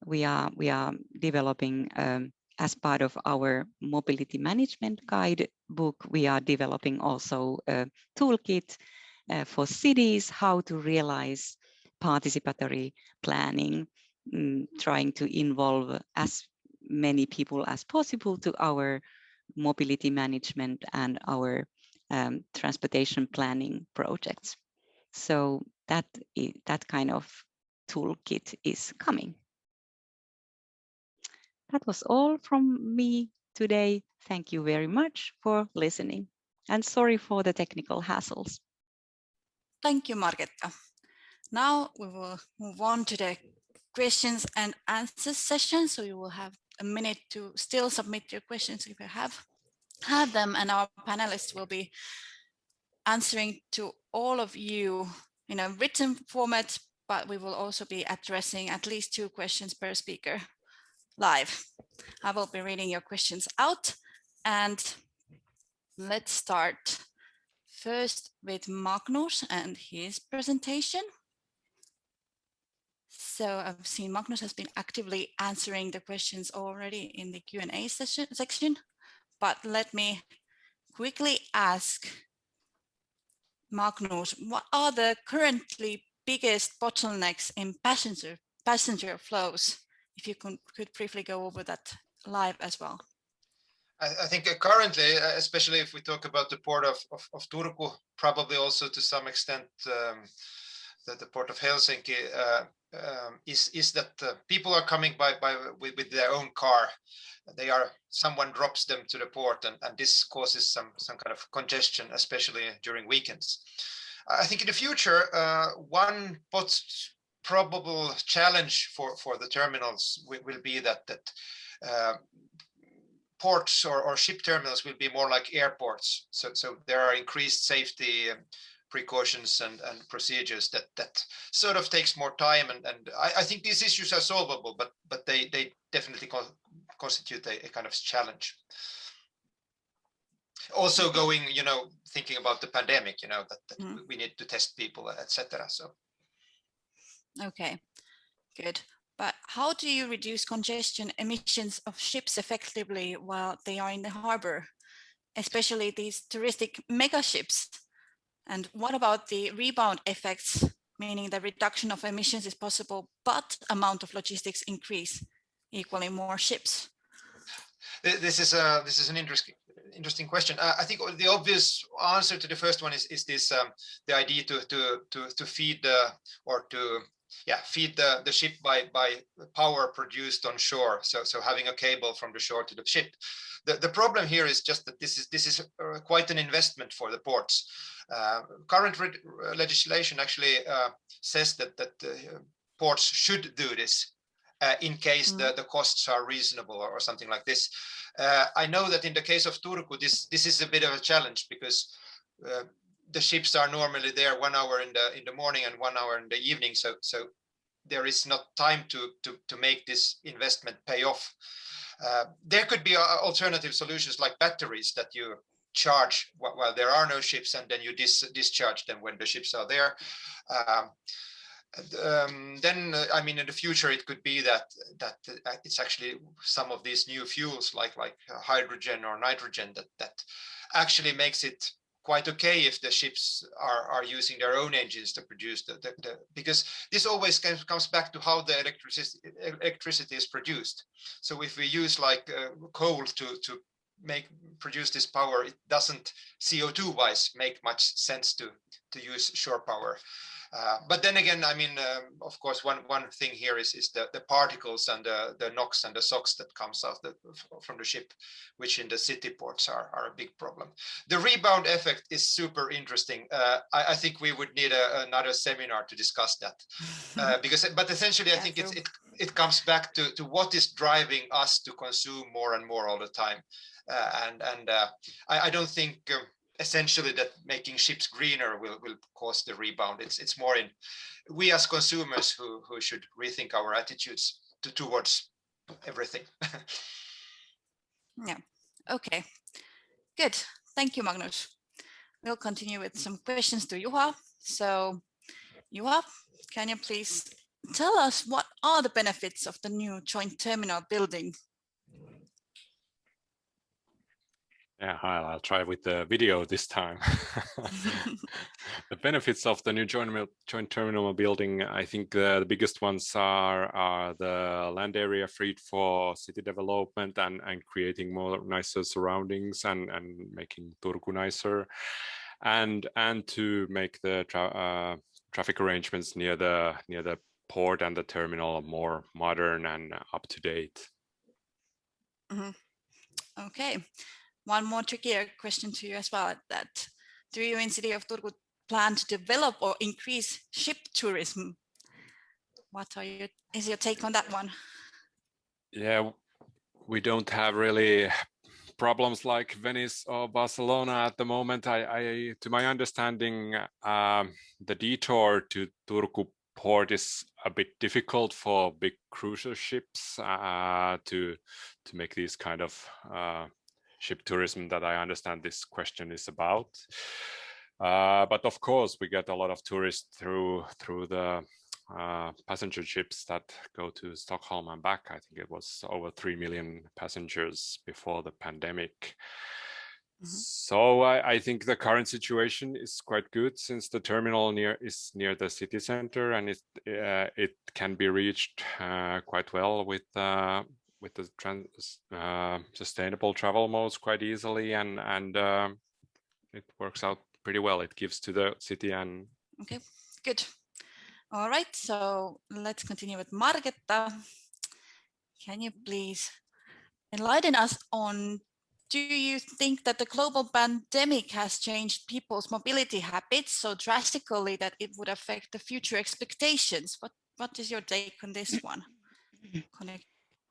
We are developing as part of our mobility management guide book. We are developing also a toolkit for cities, how to realize participatory planning, trying to involve as many people as possible to our mobility management and our transportation planning projects. So that kind of toolkit is coming. That was all from me today. Thank you very much for listening, and sorry for the technical hassles. Thank you, Marketta. Now we will move on to the questions and answers session. So you will have a minute to still submit your questions if you have them, and our panelists will be answering to all of you in a written format, but we will also be addressing at least 2 questions per speaker live. I will be reading your questions out, and let's start first with Magnus and his presentation. So I've seen Magnus has been actively answering the questions already in the Q&A section, but let me quickly ask Magnus, what are the currently biggest bottlenecks in passenger flows? If you could briefly go over that live as well. I think currently, especially if we talk about the port of Turku, probably also to some extent the port of Helsinki, is that people are coming with their own car. Someone drops them to the port, and this causes some kind of congestion, especially during weekends. I think in the future, one probable challenge for the terminals will be that ports or ship terminals will be more like airports. So there are increased safety precautions and procedures that sort of takes more time. And I think these issues are solvable, but they definitely constitute a kind of challenge. Also going, thinking about the pandemic, that we need to test people, etc. So. Okay, good. But how do you reduce congestion emissions of ships effectively while they are in the harbor, especially these touristic mega ships? And what about the rebound effects, meaning the reduction of emissions is possible, but amount of logistics increase, equaling more ships? This is an interesting question. I think the obvious answer to the first one is this the idea to feed feed the ship by power produced on shore. So having a cable from the shore to the ship. The problem here is just that this is quite an investment for the ports. Current legislation actually says that ports should do this in case the costs are reasonable or something like this. I know that in the case of Turku, this is a bit of a challenge because the ships are normally there 1 hour in the morning and 1 hour in the evening, so there is not time to make this investment pay off. There could be alternative solutions like batteries that you charge while there are no ships, and then you discharge them when the ships are there. Then I mean, in the future it could be that it's actually some of these new fuels like hydrogen or nitrogen that actually makes it quite okay if the ships are using their own engines to produce because this always comes back to how the electricity is produced. So if we use like coal to produce this power, it doesn't CO2 wise make much sense to use shore power. But then again, I mean, of course, one thing here is the particles and the NOx and the SOx that comes out from the ship, which in the city ports are a big problem. The rebound effect is super interesting. I think we would need another seminar to discuss that, but essentially, I think it comes back to what is driving us to consume more and more all the time, I don't think. Essentially that making ships greener will cause the rebound. It's more in we as consumers who should rethink our attitudes towards everything. Yeah, okay, good. Thank you, Magnus. We'll continue with some questions to Juha. So Juha, can you please tell us what are the benefits of the new joint terminal building? Yeah, I'll try with the video this time. The benefits of the new joint terminal building, I think the biggest ones are the land area freed for city development and creating more nicer surroundings and making Turku nicer, and to make the traffic arrangements near the port and the terminal more modern and up to date. Mm-hmm. Okay. One more trickier question to you as well. That do you in City of Turku plan to develop or increase ship tourism? What is your take on that one? Yeah, we don't have really problems like Venice or Barcelona at the moment. To my understanding, the detour to Turku port is a bit difficult for big cruiser ships to make these kind of ship tourism that I understand this question is about. But of course, we get a lot of tourists through the passenger ships that go to Stockholm and back. I think it was over 3 million passengers before the pandemic. Mm-hmm. So I think the current situation is quite good since the terminal is near the city center, and it can be reached quite well with the sustainable travel modes quite easily, and it works out pretty well. It gives to the city. And okay, good. All right, so let's continue with Margetta. Can you please enlighten us on, do you think that the global pandemic has changed people's mobility habits so drastically that it would affect the future expectations? What is your take on this one?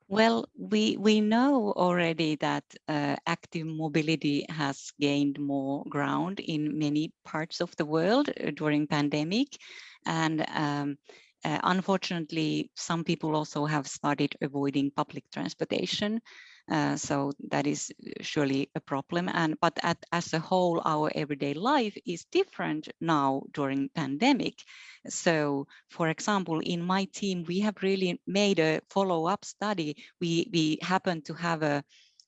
Well, we know already that active mobility has gained more ground in many parts of the world during pandemic, and unfortunately, some people also have started avoiding public transportation. So that is surely a problem. But as a whole, our everyday life is different now during pandemic. So, for example, in my team, we have really made a follow-up study. We happen to have a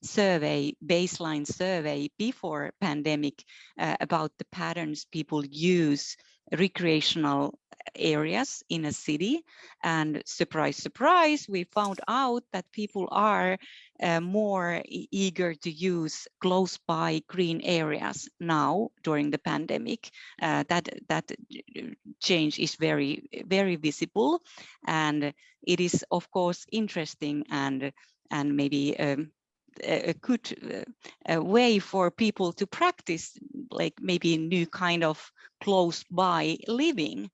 baseline survey before pandemic about the patterns people use recreational areas in a city, and surprise, surprise, we found out that people are more eager to use close by green areas now during the pandemic. That change is very, very visible, and it is of course interesting and maybe a good way for people to practice, like maybe a new kind of close by living.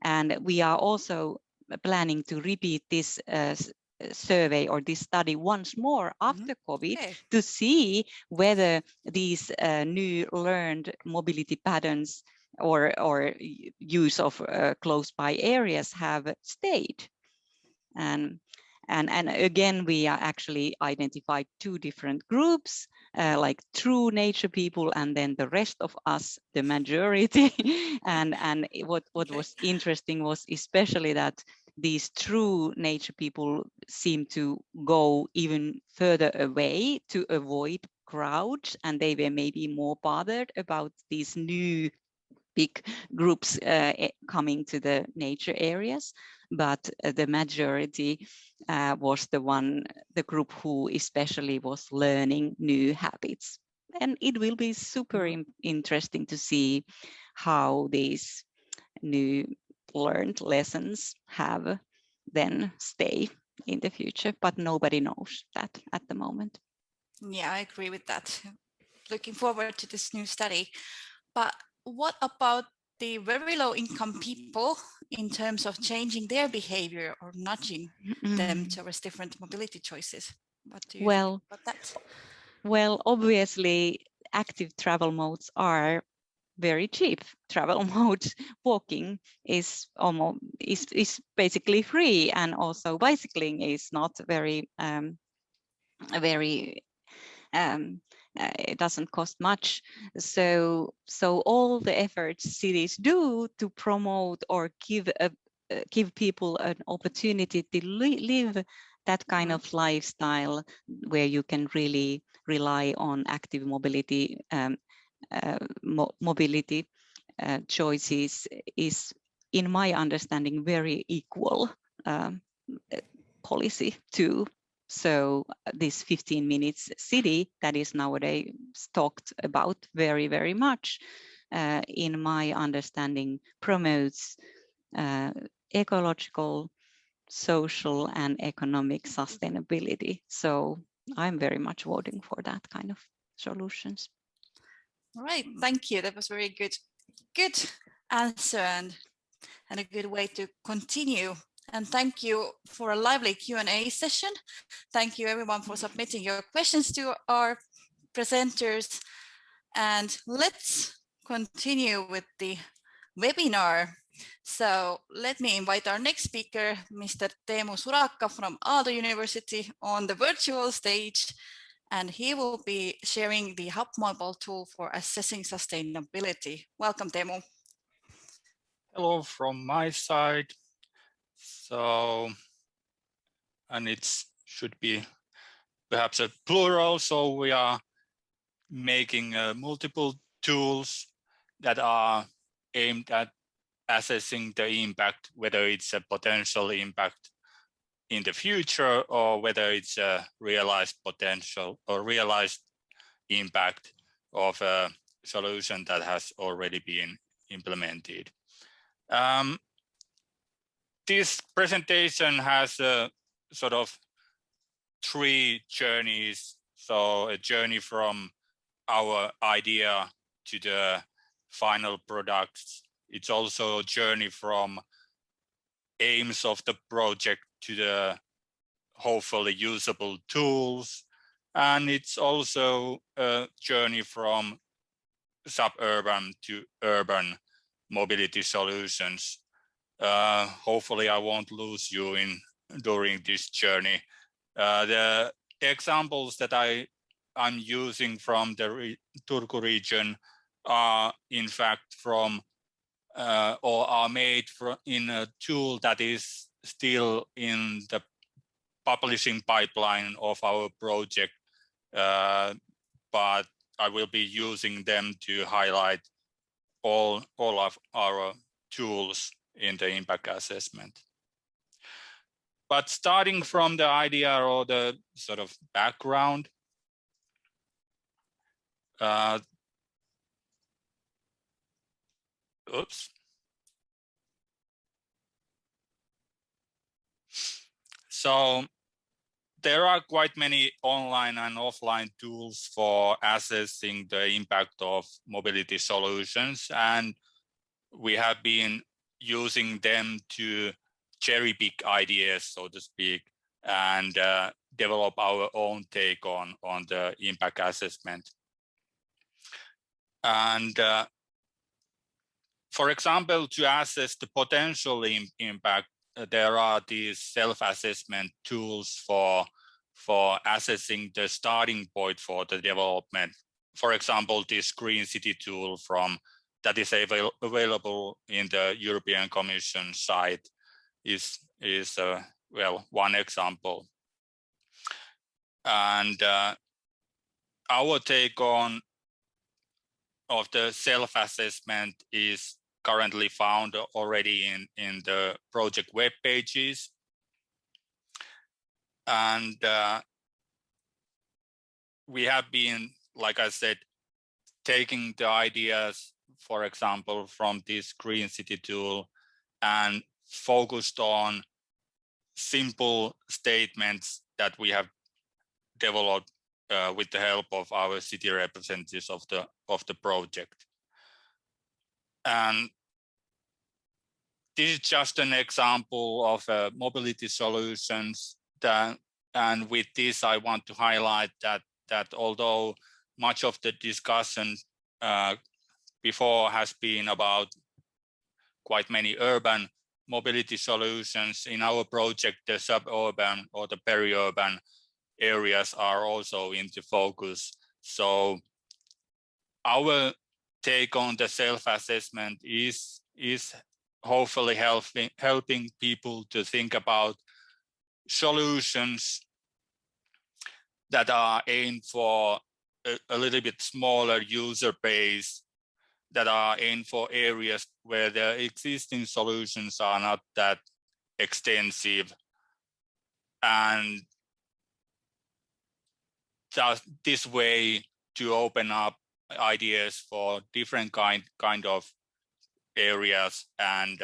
And we are also planning to repeat this survey or this study once more after COVID to see whether these new learned mobility patterns or use of close by areas have stayed. And again, we are actually identified two different groups, like true nature people and then the rest of us, the majority. and what was interesting was especially that these true nature people seem to go even further away to avoid crowds, and they were maybe more bothered about these new big groups coming to the nature areas, but the majority was the group who especially was learning new habits. And it will be super interesting to see how these new learned lessons have then stay in the future, but nobody knows that at the moment. Yeah, I agree with that. Looking forward to this new study. But what about the very low income people in terms of changing their behavior or nudging them towards different mobility choices? What do you think about that? Well, obviously, active travel modes are very cheap travel modes. Walking is almost is basically free, and also bicycling is not very it doesn't cost much. So all the efforts cities do to promote or give people an opportunity to live that kind of lifestyle where you can really rely on active mobility mobility choices is, in my understanding, very equal policy too. So this 15 minutes city that is nowadays talked about very, very much, in my understanding, promotes ecological, social, and economic sustainability. So I'm very much voting for that kind of solutions. All right, thank you. That was very good answer and a good way to continue. And thank you for a lively Q&A session. Thank you everyone for submitting your questions to our presenters. And let's continue with the webinar. So let me invite our next speaker, Mr. Teemu Suraka from Aalto University, on the virtual stage. And he will be sharing the HUPMOBILE tool for assessing sustainability. Welcome, Teemu. Hello from my side. So, and it should be perhaps a plural. So we are making multiple tools that are aimed at assessing the impact, whether it's a potential impact in the future or whether it's a realized potential or realized impact of a solution that has already been implemented. This presentation has a sort of 3 journeys. So a journey from our idea to the final products. It's also a journey from aims of the project to the hopefully usable tools. And it's also a journey from suburban to urban mobility solutions. Hopefully I won't lose you during this journey. The examples that I'm using from the Turku region are in fact from or are made in a tool that is still in the publishing pipeline of our project, but I will be using them to highlight all of our tools in the impact assessment. But starting from the idea or the sort of background, So there are quite many online and offline tools for assessing the impact of mobility solutions, and we have been using them to cherry pick ideas, so to speak, and develop our own take on the impact assessment. And for example, to assess the potential impact, there are these self-assessment tools for assessing the starting point for the development. For example, this Green City tool that is available in the European Commission site is well, one example. And our take of the self-assessment is currently found already in the project web pages. And we have been, like I said, taking the ideas, for example, from this Green City tool and focused on simple statements that we have developed with the help of our city representatives of the project. And this is just an example of mobility solutions and with this I want to highlight that although much of the discussion before has been about quite many urban mobility solutions, in our project the suburban or the peri-urban areas are also into focus. So our take on the self-assessment is hopefully helping people to think about solutions that are aimed for a little bit smaller user base, that are aimed for areas where the existing solutions are not that extensive, and this way to open up ideas for different kind of areas and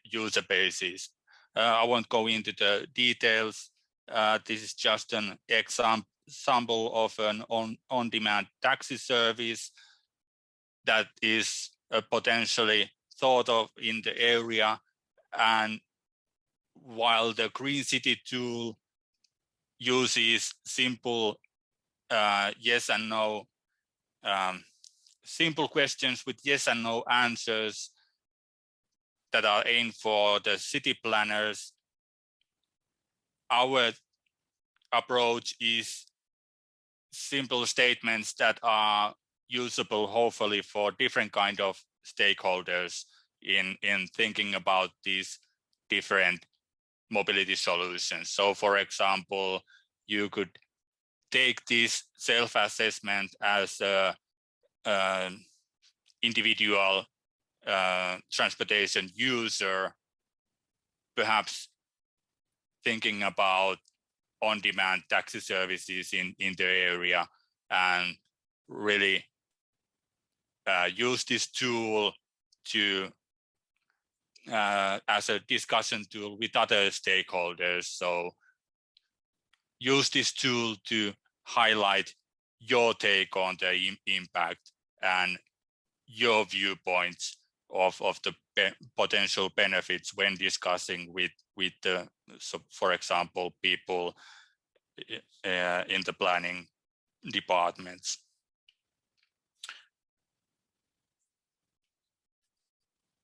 user bases. I won't go into the details. This is just an example of an on-demand taxi service that is potentially thought of in the area. And while the Green City tool uses simple yes and no, simple questions with yes and no answers that are aimed for the city planners, our approach is simple statements that are usable hopefully for different kind of stakeholders in thinking about these different mobility solutions. So for example, you could take this self-assessment as a individual transportation user, perhaps thinking about on-demand taxi services in the area, and really use this tool to as a discussion tool with other stakeholders. So use this tool to highlight your take on the impact and your viewpoints of the potential benefits when discussing with the, so for example, people in the planning departments.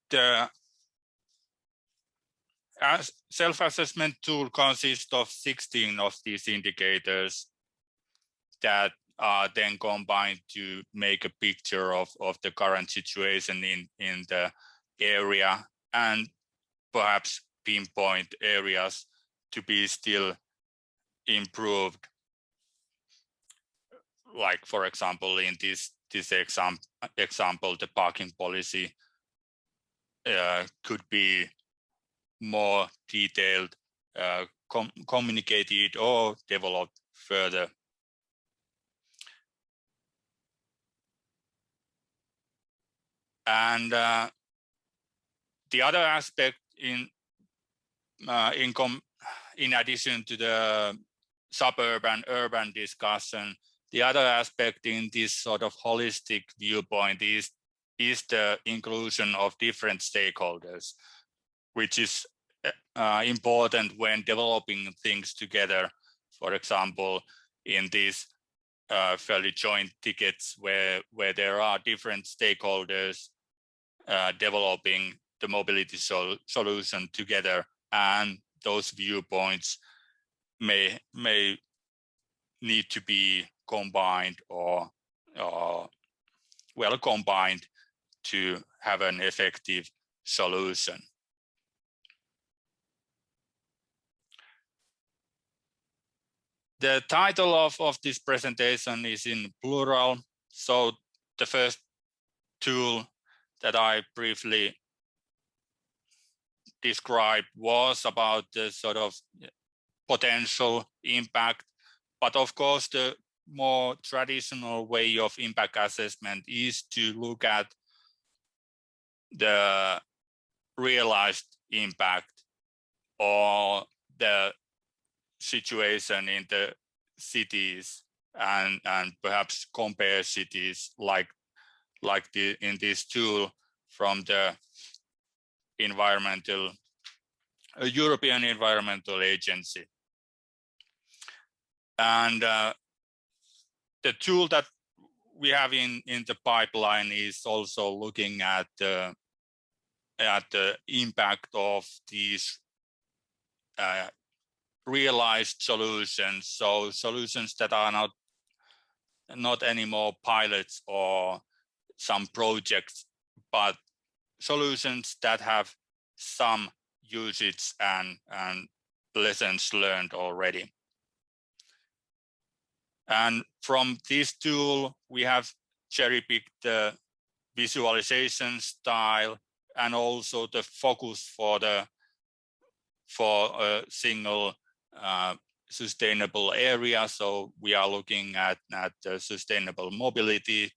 The self-assessment tool consists of 16 of these indicators that are then combined to make a picture of the current situation in the area, and perhaps pinpoint areas to be still improved. Like, for example, in this example, the parking policy could be more detailed, communicated or developed further. And the other aspect in addition to the suburban urban discussion, the other aspect in this sort of holistic viewpoint is the inclusion of different stakeholders, which is important when developing things together. For example, in these fairly joint tickets where there are different stakeholders developing the mobility solution together, and those viewpoints may need to be combined or well combined to have an effective solution. The title of this presentation is in plural. So the first tool that I briefly described was about the sort of potential impact. But of course, the more traditional way of impact assessment is to look at the realized impact or the situation in the cities, and perhaps compare cities like in this tool from the European Environmental Agency. And the tool that we have in the pipeline is also looking at the impact of these realized solutions. So solutions that are not anymore pilots or some projects, but solutions that have some usage and lessons learned already. And from this tool, we have cherry-picked the visualization style and also the focus for a single sustainable area. So we are looking at the sustainable mobility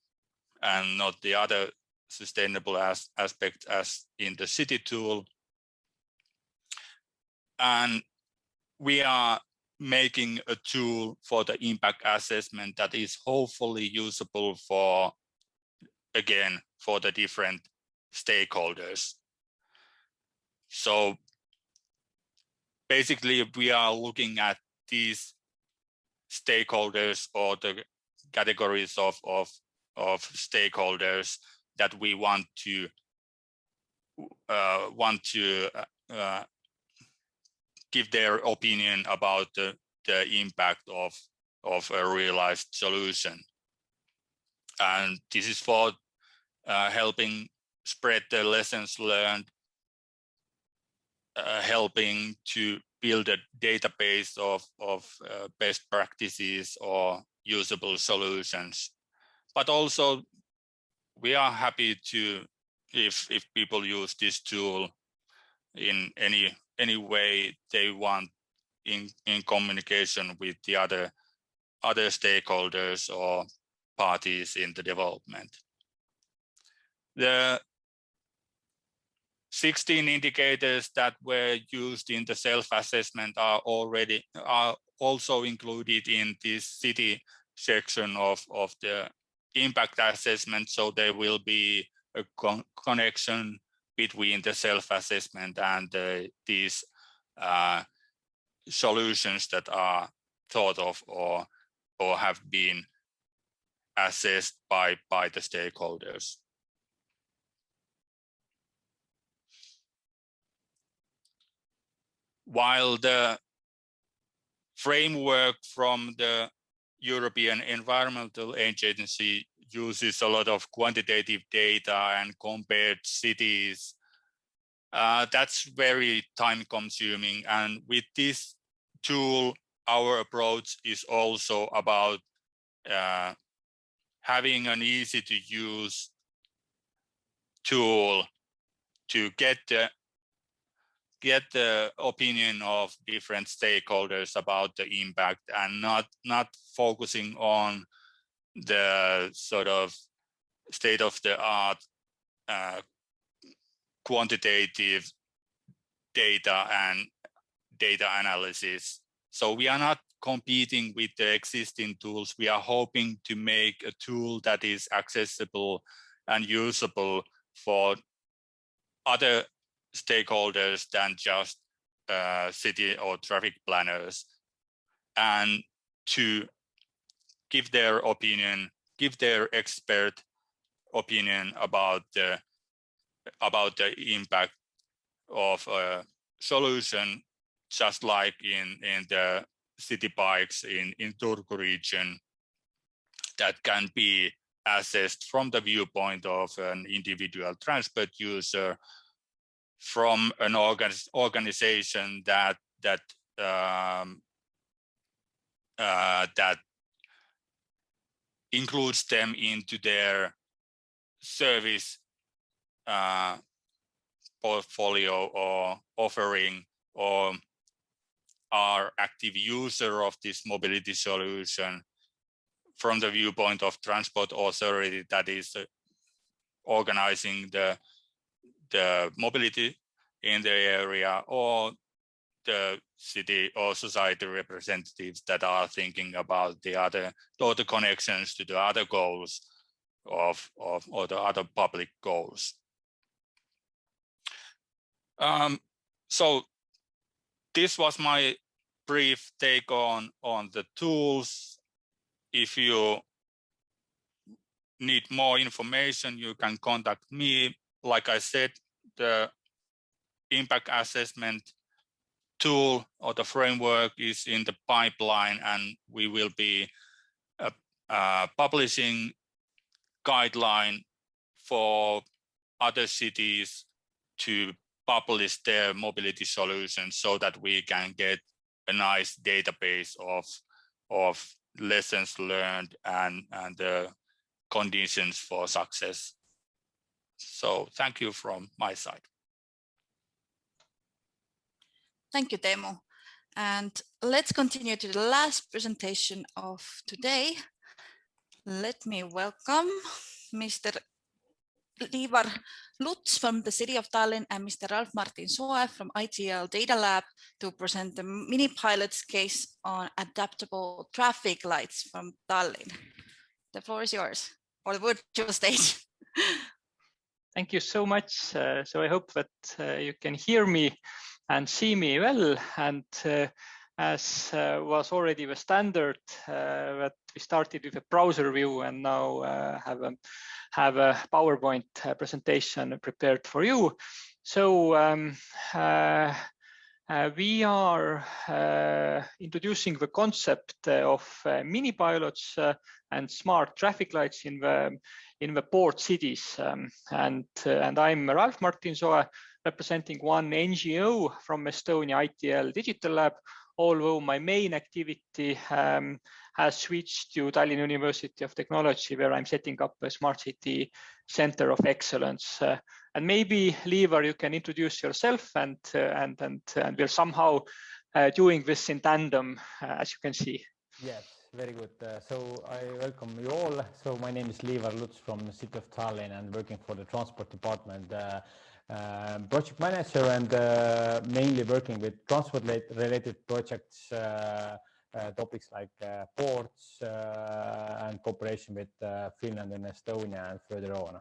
and not the other sustainable aspect as in the city tool. And we are making a tool for the impact assessment that is hopefully usable for the different stakeholders. So basically, we are looking at these stakeholders or the categories of stakeholders that we want to give their opinion about the impact of a realized solution. And this is for helping spread the lessons learned, helping to build a database of best practices or usable solutions. But also, we are happy to, if people use this tool in any way they want in communication with the other stakeholders or parties in the development. The 16 indicators that were used in the self-assessment are also included in this city section of the impact assessment. So there will be a connection between the self-assessment and these solutions that are thought of or have been assessed by the stakeholders. While the framework from the European Environmental Agency uses a lot of quantitative data and compared cities, that's very time consuming. And with this tool, our approach is also about having an easy to use tool to get the opinion of different stakeholders about the impact, and not focusing on the sort of state-of-the-art quantitative data and data analysis. So we are not competing with the existing tools. We are hoping to make a tool that is accessible and usable for other stakeholders than just city or traffic planners, and to give their opinion, give their expert opinion about the impact of a solution, just like in the city bikes in Turku region, that can be assessed from the viewpoint of an individual transport user, from an organization that includes them into their service portfolio or offering, or are active user of this mobility solution, from the viewpoint of transport authority that is organizing the mobility in the area, or the city or society representatives that are thinking about the other connections to the other goals or the other public goals. So this was my brief take on the tools. If you need more information, you can contact me. Like I said, the impact assessment tool or the framework is in the pipeline, and we will be publishing guideline for other cities to publish their mobility solutions so that we can get a nice database of lessons learned and the conditions for success. So thank you from my side. Thank you, Teemu. And let's continue to the last presentation of today. Let me welcome Mr. Liivar Lutz from the City of Tallinn and Mr. Ralf-Martin Soe from ITL Data Lab to present the mini pilot's case on adaptable traffic lights from Tallinn. The floor is yours, or the virtual stage. Thank you so much. So I hope that you can hear me and see me well. And as was already the standard, that we started with a browser view and now have a PowerPoint presentation prepared for you. So we are introducing the concept of mini pilots and smart traffic lights in the port cities. And I'm Ralf-Martin Soe, representing one NGO from Estonia, ITL Digital Lab, although my main activity has switched to Tallinn University of Technology, where I'm setting up a Smart City Center of Excellence. And maybe, Liivar, you can introduce yourself, and we're somehow doing this in tandem, as you can see. Yes, very good. So I welcome you all. So my name is Liivar Lutz from the City of Tallinn and working for the Transport Department. Project manager and mainly working with transport-related projects, topics like ports and cooperation with Finland and Estonia and further on.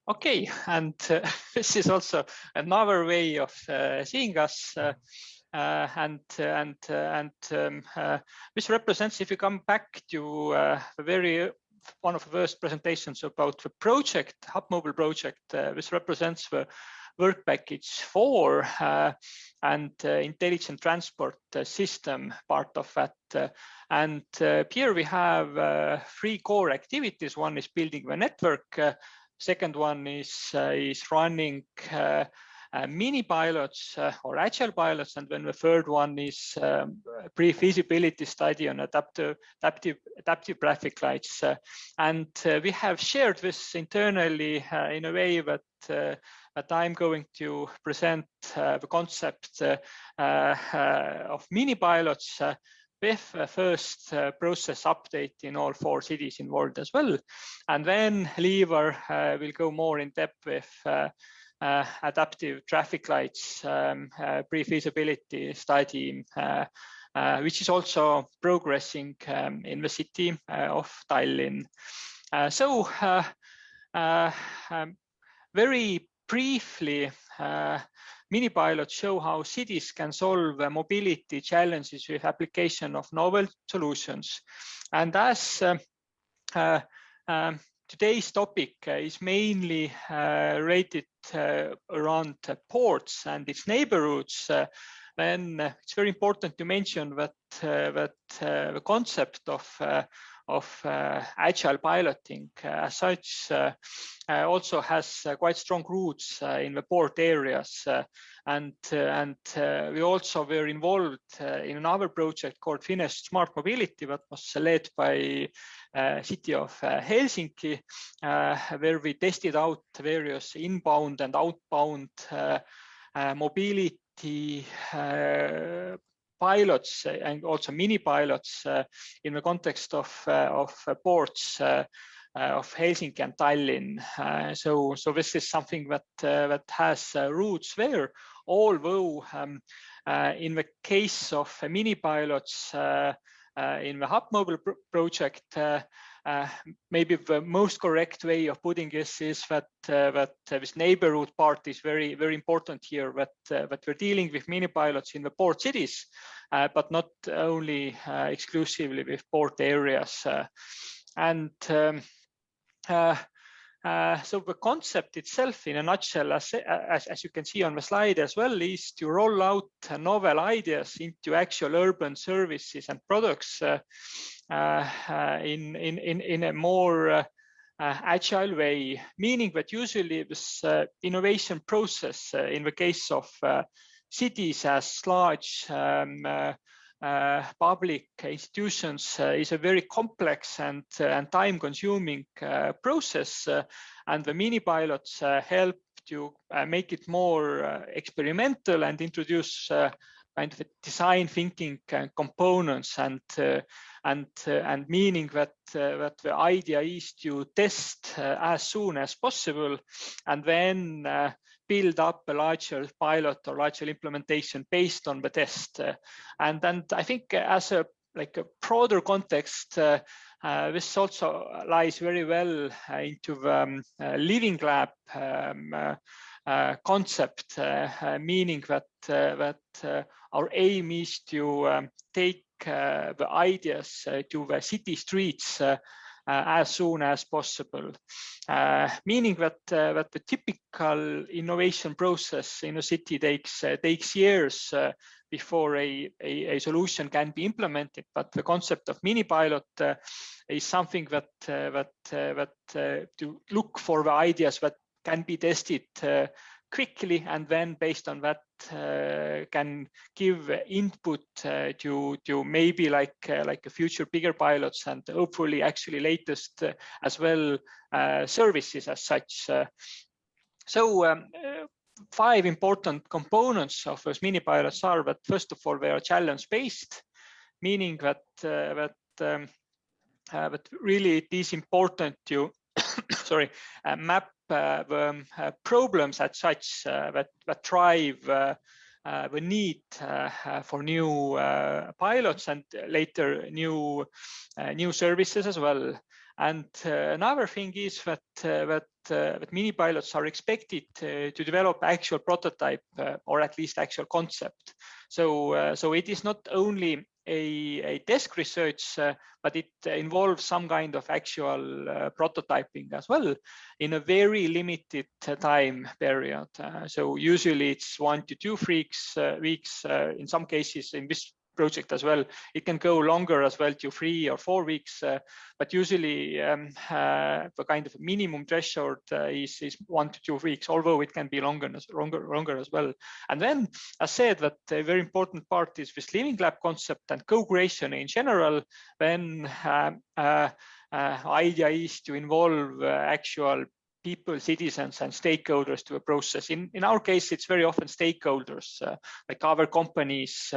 Okay, and this is also another way of seeing us. This represents, if you come back to one of the first presentations about the project, HUPMOBILE project, this represents the work package 4 and intelligent transport system part of that. And here we have 3 core activities. One is building the network. Second one is running mini pilots or agile pilots, and then the third one is pre-feasibility study on adaptive traffic lights. And we have shared this internally in a way that I'm going to present the concept of mini pilots with the first process update in all 4 cities involved as well. And then Liivar will go more in depth with adaptive traffic lights pre-feasibility study, which is also progressing in the city of Tallinn. So very briefly, mini pilots show how cities can solve mobility challenges with application of novel solutions. And as today's topic is mainly rated around ports and its neighborhoods, then it's very important to mention that the concept of agile piloting as such also has quite strong roots in the port areas. And we also were involved in another project called Finnish Smart Mobility that was led by City of Helsinki, where we tested out various inbound and outbound mobility pilots and also mini pilots in the context of ports. Helsinki and Tallinn. So this is something that has roots there, although in the case of mini pilots in the HUPMOBILE project, maybe the most correct way of putting this is that this neighborhood part is very, very important here, that we're dealing with mini pilots in the port cities, but not only exclusively with port areas. So the concept itself, in a nutshell, as you can see on the slide as well, is to roll out novel ideas into actual urban services and products in a more agile way, meaning that usually this innovation process in the case of cities as large public institutions is a very complex and time-consuming process, and the mini pilots help to make it more experimental and introduce kind of design thinking components, and meaning that the idea is to test as soon as possible, and then build up a larger pilot or larger implementation based on the test. And I think as a broader context, this also lies very well into the living lab concept, meaning that our aim is to take the ideas to the city streets as soon as possible, meaning that the typical innovation process in a city takes years before a solution can be implemented. But the concept of mini pilot is something that to look for the ideas that can be tested quickly, and then based on that can give input to maybe like a future bigger pilots, and hopefully actually latest as well services as such. So 5 important components of those mini pilots are that, first of all, they are challenge based, meaning that really it is important to map the problems as such that drive the need for new pilots and later new services as well. And another thing is that mini pilots are expected to develop actual prototype or at least actual concept. So it is not only a desk research, but it involves some kind of actual prototyping as well in a very limited time period. So usually it's 1 to 2 weeks, in some cases in this project as well. It can go longer as well to 3 or 4 weeks, but usually the kind of minimum threshold is 1 to 2 weeks, although it can be longer as well. And then I said that a very important part is this living lab concept and co-creation in general. Then idea is to involve actual people, citizens, and stakeholders to a process. In our case, it's very often stakeholders, like other companies,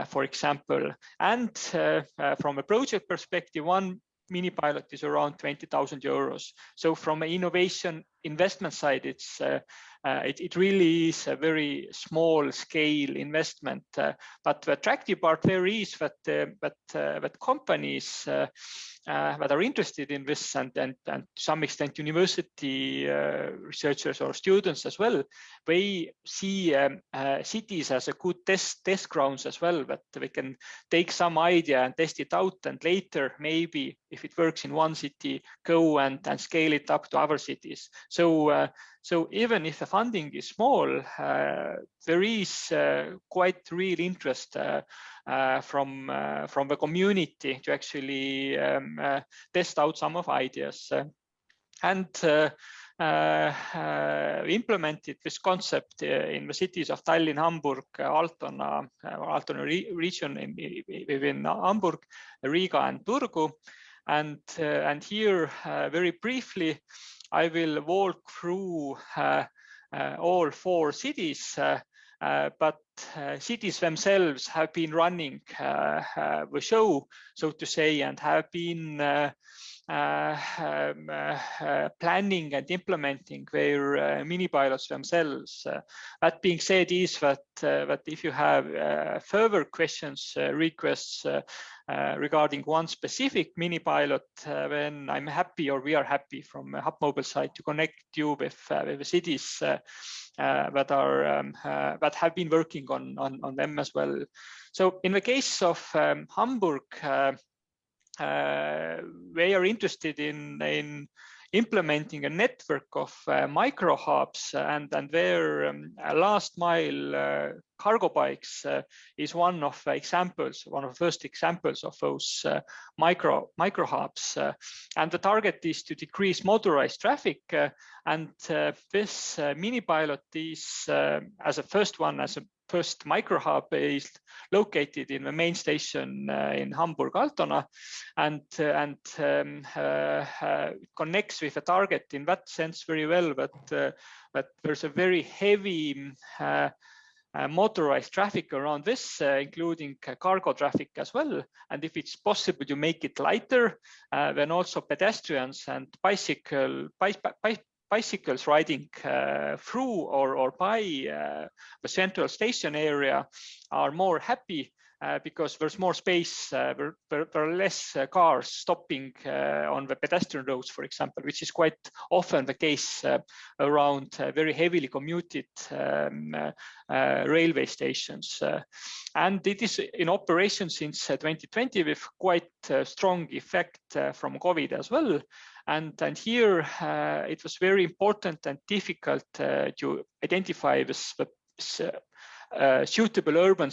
for example. And from a project perspective, one mini pilot is around 20,000 euros. So from an innovation investment side, it really is a very small scale investment. But the attractive part there is that companies that are interested in this, and to some extent university researchers or students as well, they see cities as a good test grounds as well, that they can take some idea and test it out, and later maybe if it works in one city, go and scale it up to other cities. So even if the funding is small, there is quite real interest from the community to actually test out some of ideas. And we implemented this concept in the cities of Tallinn, Hamburg, Altona region within Hamburg, Riga, and Turku. And here, very briefly, I will walk through all 4 cities, but cities themselves have been running the show, so to say, and have been planning and implementing their mini pilots themselves. That being said, is that if you have further questions, requests regarding one specific mini pilot, then I'm happy, or we are happy from HUPMOBILE side, to connect you with the cities that have been working on them as well. So in the case of Hamburg, they are interested in implementing a network of micro hubs, and their last mile cargo bikes is one of the examples, one of the first examples of those micro hubs. And the target is to decrease motorized traffic. And this mini pilot is, as a first micro hub, is located in the main station in Hamburg Altona, and connects with a target in that sense very well, but there's a very heavy motorized traffic around this, including cargo traffic as well. And if it's possible to make it lighter, then also pedestrians and bicycles riding through or by the central station area are more happy, because there's more space, there are less cars stopping on the pedestrian roads, for example, which is quite often the case around very heavily commuted railway stations. And it is in operation since 2020 with quite strong effect from COVID as well. And here it was very important and difficult to identify this suitable urban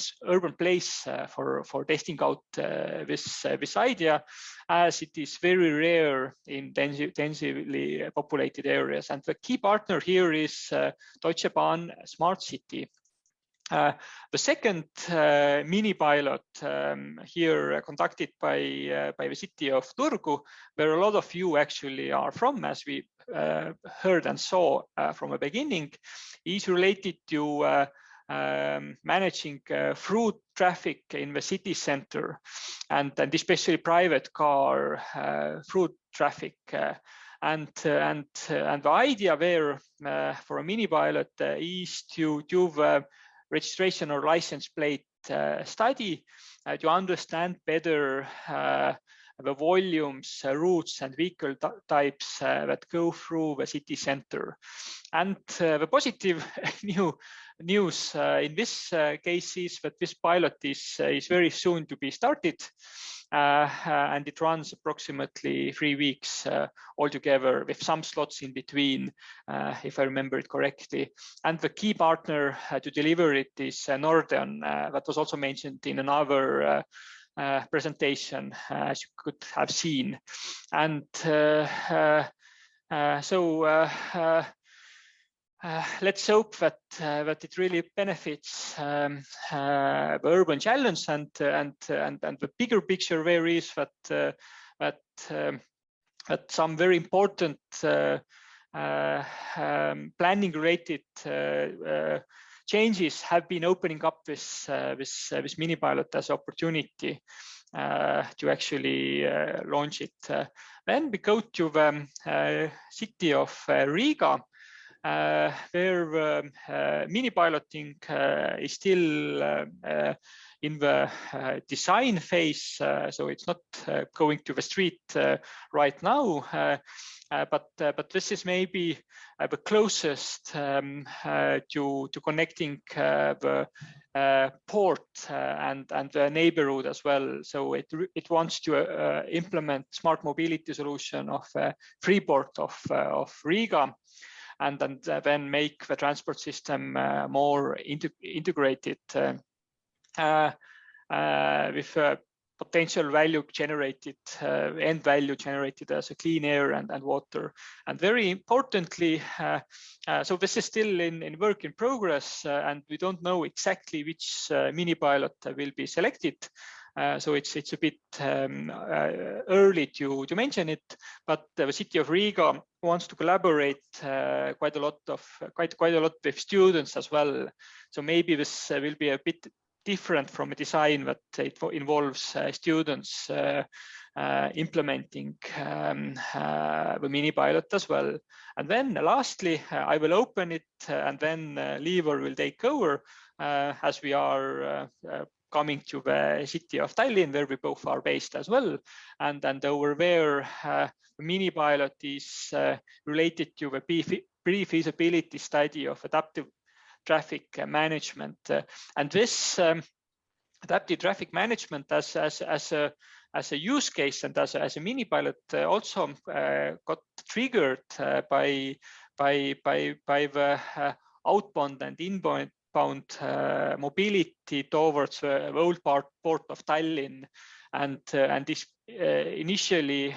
place for testing out this idea, as it is very rare in densely populated areas. And the key partner here is Deutsche Bahn Smart City. The second mini pilot here conducted by the city of Turku, where a lot of you actually are from, as we heard and saw from the beginning, is related to managing through traffic in the city center, and especially private car through traffic. And the idea there for a mini pilot is to do the registration or license plate study to understand better the volumes, routes, and vehicle types that go through the city center. And the positive news in this case is that this pilot is very soon to be started, and it runs approximately 3 weeks altogether, with some slots in between, if I remember it correctly. And the key partner to deliver it is Northern, that was also mentioned in another presentation, as you could have seen. And let's hope that it really benefits the urban challenge, and the bigger picture there is that some very important planning related changes have been opening up this mini pilot as an opportunity to actually launch it. Then we go to the city of Riga, where mini piloting is still in the design phase, so it's not going to the street right now. But this is maybe the closest to connecting the port and the neighborhood as well. So it wants to implement smart mobility solution of Freeport of Riga, and then make the transport system more integrated with potential value generated, end value generated as a clean air and water. And very importantly, so this is still in work in progress, and we don't know exactly which mini pilot will be selected. So it's a bit early to mention it, but the City of Riga wants to collaborate quite a lot with students as well. So maybe this will be a bit different from a design that it involves students implementing the mini pilot as well. And then lastly, I will open it and then Liivar will take over as we are coming to the city of Tallinn, where we both are based as well. And over there, the mini pilot is related to the pre-feasibility study of adaptive traffic management. And this adaptive traffic management as a use case and as a mini pilot also got triggered by the outbound and inbound mobility towards the old port of Tallinn, and this initially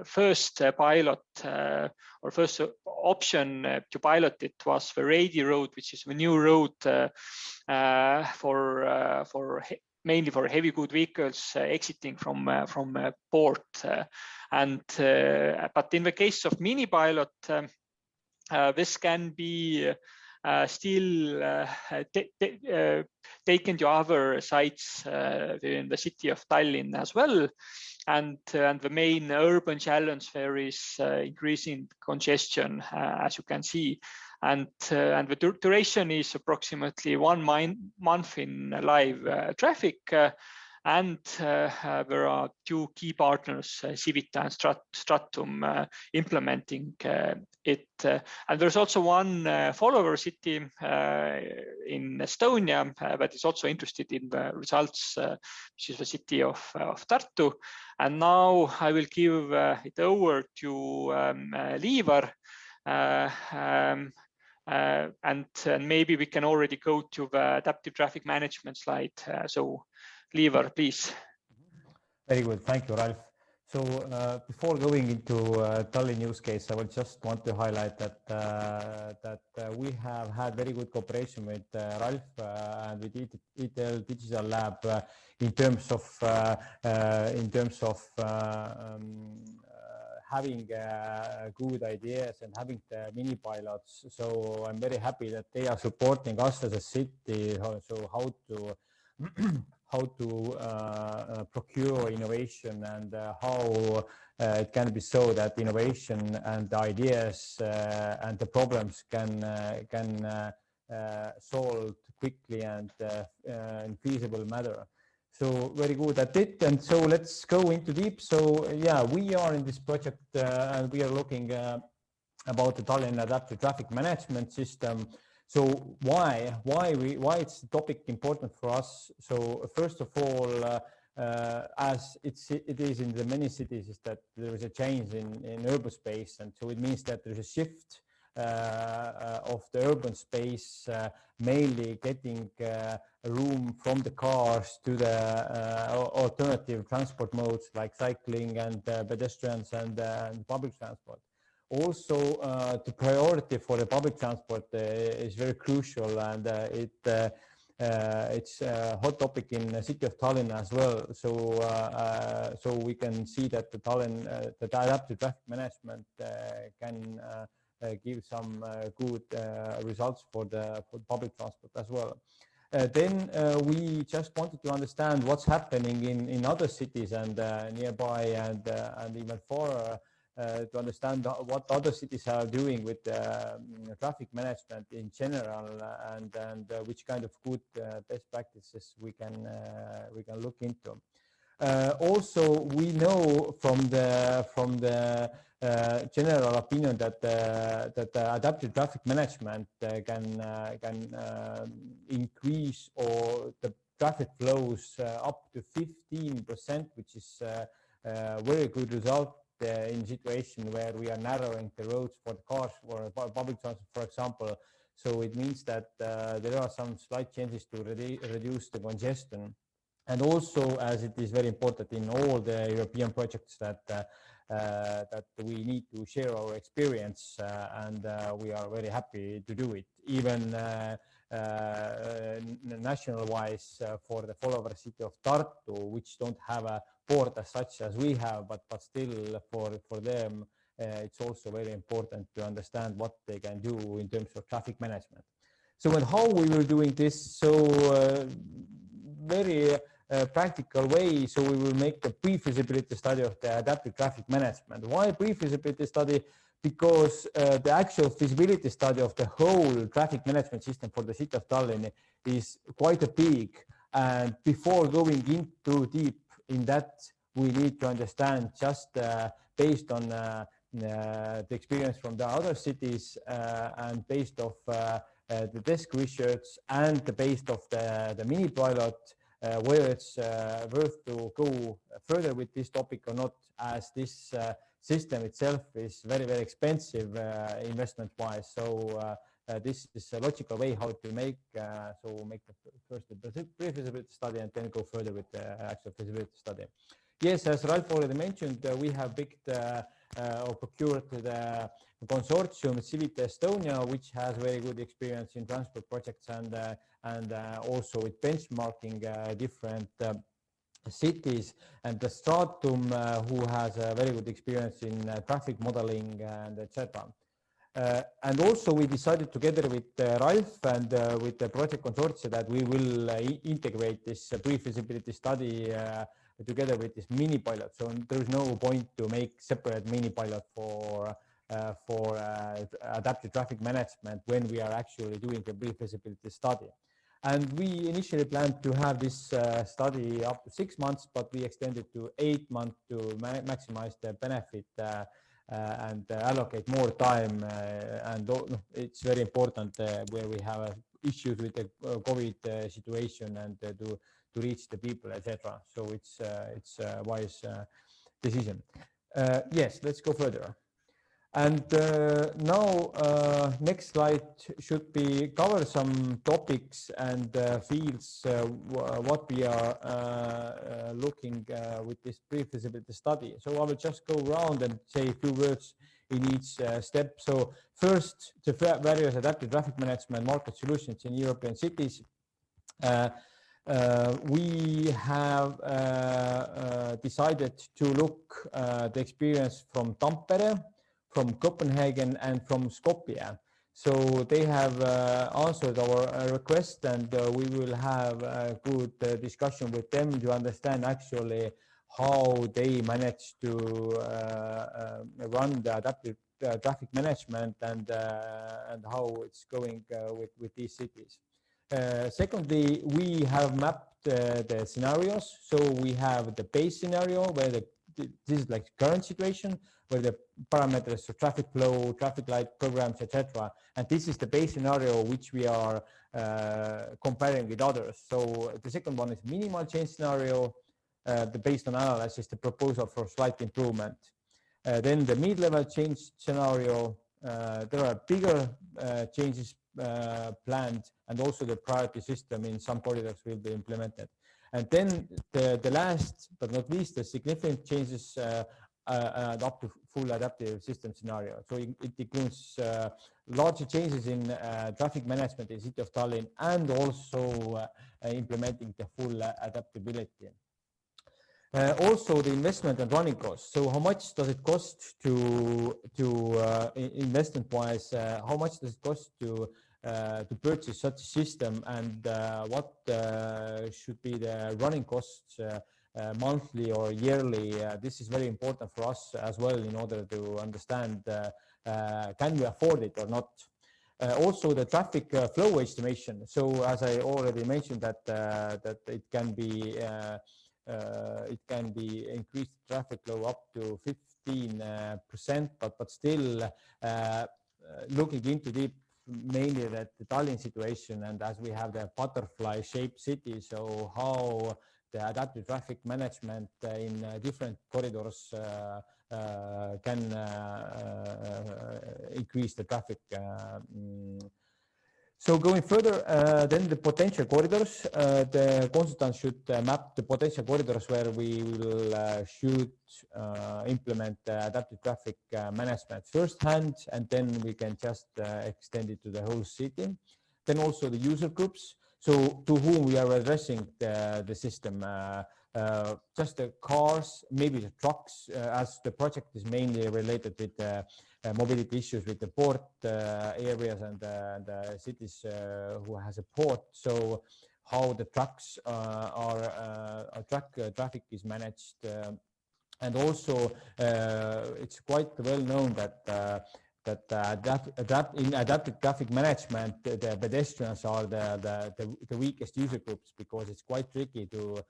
first pilot or first option to pilot it was the Rady Road, which is the new road mainly for heavy good vehicles exiting from port. But in the case of mini pilot, this can be still taken to other sites in the city of Tallinn as well. And the main urban challenge there is increasing congestion, as you can see. And the duration is approximately 1 month in live traffic. And there are 2 key partners, Civita and Stratum, implementing it. And there's also one follower city in Estonia that is also interested in the results, which is the city of Tartu. And now I will give it over to Liivar. And maybe we can already go to the adaptive traffic management slide. So Liivar, please. Very good, thank you, Ralph. So before going into Tallinn use case, I would just want to highlight that we have had very good cooperation with Ralph and with ETL Digital Lab in terms of having good ideas and having the mini pilots. So I'm very happy that they are supporting us as a city. So how to procure innovation and how it can be so that innovation and the ideas and the problems can solved quickly and in feasible manner. So very good at it. And so let's go into deep. So yeah, we are in this project and we are looking about the Tallinn adaptive traffic management system. So why it's the topic important for us? So first of all, as it is in the many cities, is that there is a change in urban space, and so it means that there is a shift of the urban space, mainly getting room from the cars to the alternative transport modes like cycling and pedestrians and public transport. Also, the priority for the public transport is very crucial, and it's a hot topic in the city of Tallinn as well. So we can see that the adaptive traffic management can give some good results for the public transport as well. Then we just wanted to understand what's happening in other cities and nearby and even far. To understand what other cities are doing with traffic management in general, and which kind of good best practices we can look into. Also, we know from the general opinion that adaptive traffic management can increase or the traffic flows up to 15%, which is a very good result in situation where we are narrowing the roads for the cars or public transport, for example. So it means that there are some slight changes to reduce the congestion. And also, as it is very important in all the European projects that we need to share our experience, and we are very happy to do it. Even national-wise for the follower city of Tartu, which don't have a port as such as we have, but still for them, it's also very important to understand what they can do in terms of traffic management. So and how we were doing this, so very practical way, so we will make the pre-feasibility study of the adaptive traffic management. Why pre-feasibility study? Because the actual feasibility study of the whole traffic management system for the city of Tallinn is quite a big, and before going into deep in that, we need to understand just based on the experience from the other cities and based of the desk research and based of the mini pilot, whether it's worth to go further with this topic or not, as this system itself is very, very expensive investment wise. So this is a logical way how to make make the first pre-feasibility study and then go further with the actual feasibility study. Yes, as Ralf already mentioned, we have picked or procured the consortium Civic Estonia, which has very good experience in transport projects and also with benchmarking different cities, and the Stratum, who has a very good experience in traffic modeling and etc. And also we decided together with Ralf and with the project consortium that we will integrate this pre-feasibility study together with this mini pilot. So there is no point to make separate mini pilot for adaptive traffic management when we are actually doing the pre-feasibility study. And we initially planned to have this study up to 6 months, but we extended to 8 months to maximize the benefit and allocate more time. And it's very important where we have issues with the COVID situation and to reach the people, etc. So it's a wise decision. Yes, let's go further. And now next slide should be cover some topics and fields what we are looking with this pre-feasibility study. So I will just go around and say a few words in each step. So first, the various adaptive traffic management market solutions in European cities. We have decided to look the experience from Tampere, from Copenhagen and from Skopje. So they have answered our request, and we will have a good discussion with them to understand actually how they manage to run the adaptive traffic management and how it's going with these cities. Secondly, we have mapped the scenarios. So we have the base scenario where this is like current situation, where the parameters of traffic flow, traffic light programs, etc. And this is the base scenario which we are comparing with others. So the second one is minimal change scenario. Based on analysis, the proposal for slight improvement. Then the mid-level change scenario. There are bigger changes planned, and also the priority system in some corridors will be implemented. And then the last but not least, the significant changes up to full adaptive system scenario. So it includes larger changes in traffic management in the city of Tallinn, and also implementing the full adaptability. Also the investment and running costs. So how much does it cost to investment wise, how much does it cost to purchase such a system, and what should be the running costs monthly or yearly? This is very important for us as well in order to understand can we afford it or not. Also the traffic flow estimation. So as I already mentioned that it can be increased traffic flow up to 15%, but still looking into deep, mainly that the Tallinn situation, and as we have the butterfly shaped city, so how the adaptive traffic management in different corridors can increase the traffic. So going further, then the potential corridors, the consultant should map the potential corridors where we will should implement adaptive traffic management firsthand, and then we can just extend it to the whole city. then also the user groups, so to whom we are addressing the system. Just the cars, maybe the trucks, as the project is mainly related with mobility issues with the port areas and the cities who has a port. So how the trucks traffic is managed, and also it's quite well known that in adaptive traffic management, the pedestrians are the weakest user groups, because it's quite tricky to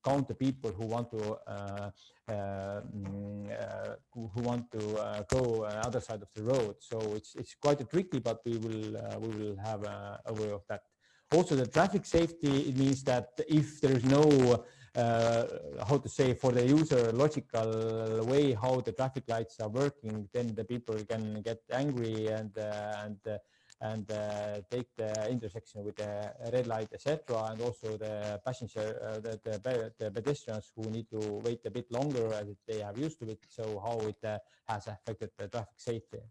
count the people who want to go other side of the road. So it's quite tricky, but we will have a way of that. Also, the traffic safety, it means that if there is no how to say, for the user logical way how the traffic lights are working, then the people can get angry and take the intersection with the red light, etc. And also the passenger, the pedestrians who need to wait a bit longer as they have used to it. So how it has affected the traffic safety.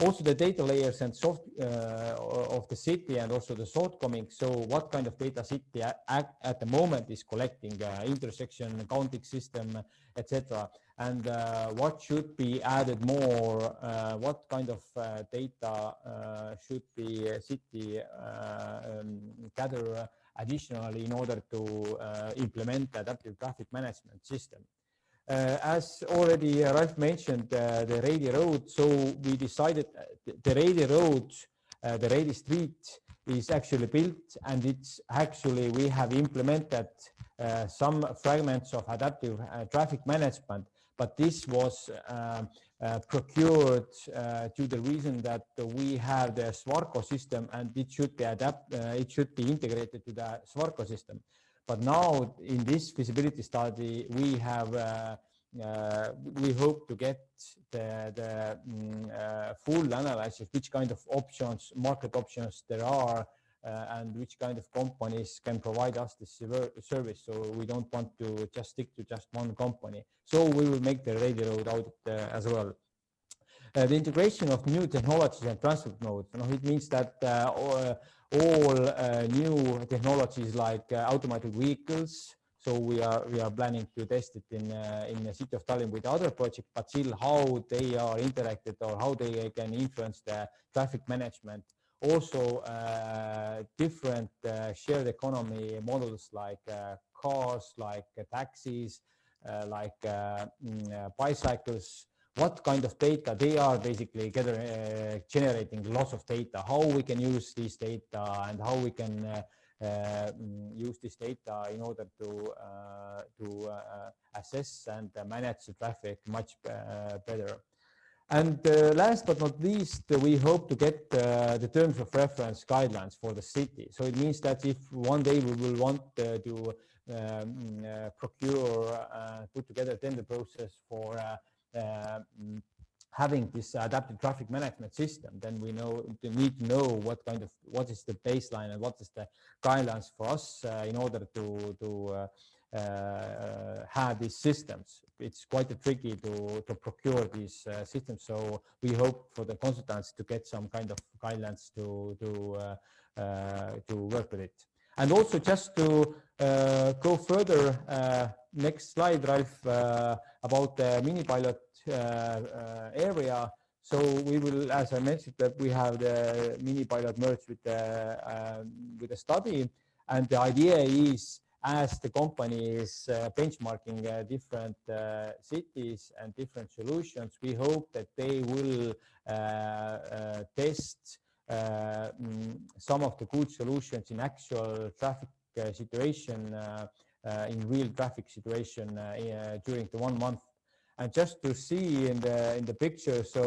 Also the data layers and soft of the city, and also the shortcomings. So what kind of data city at the moment is collecting, intersection counting system, etc. And what should be added more, what kind of data should the city gather additionally in order to implement adaptive traffic management system. As already Ralph mentioned, the Reidi Road, so we decided the Reidi Road, the Reidi Street is actually built, and it's actually, we have implemented some fragments of adaptive traffic management, but this was procured to the reason that we have the Svarko system, and it should be integrated to the Svarko system. But now in this feasibility study, we have we hope to get the full analysis, which kind of options, market options there are, and which kind of companies can provide us this service. So we don't want to just stick to just one company. So we will make the Reidi Road audit as well. The integration of new technologies and transport modes. It means that all new technologies like automated vehicles. So we are planning to test it in the City of Tallinn with other projects, but still how they are interacted or how they can influence the traffic management. Also different shared economy models like cars, like taxis, like bicycles. What kind of data they are basically generating lots of data, how we can use this data, and how we can use this data in order to assess and manage the traffic much better. And last but not least, we hope to get the terms of reference guidelines for the city. So it means that if one day we will want to procure, put together tender process for having this adaptive traffic management system, then we need to know what is the baseline and what is the guidelines for us in order to have these systems. It's quite tricky to procure these systems, so we hope for the consultants to get some kind of guidelines to work with it. And also just to go further, next slide, Ralph, about the mini pilot area. So we will, as I mentioned, that we have the mini pilot merged with the study, and the idea is, as the company is benchmarking different cities and different solutions, we hope that they will test some of the good solutions in actual traffic situation, in real traffic situation during the 1 month. And just to see in the picture, so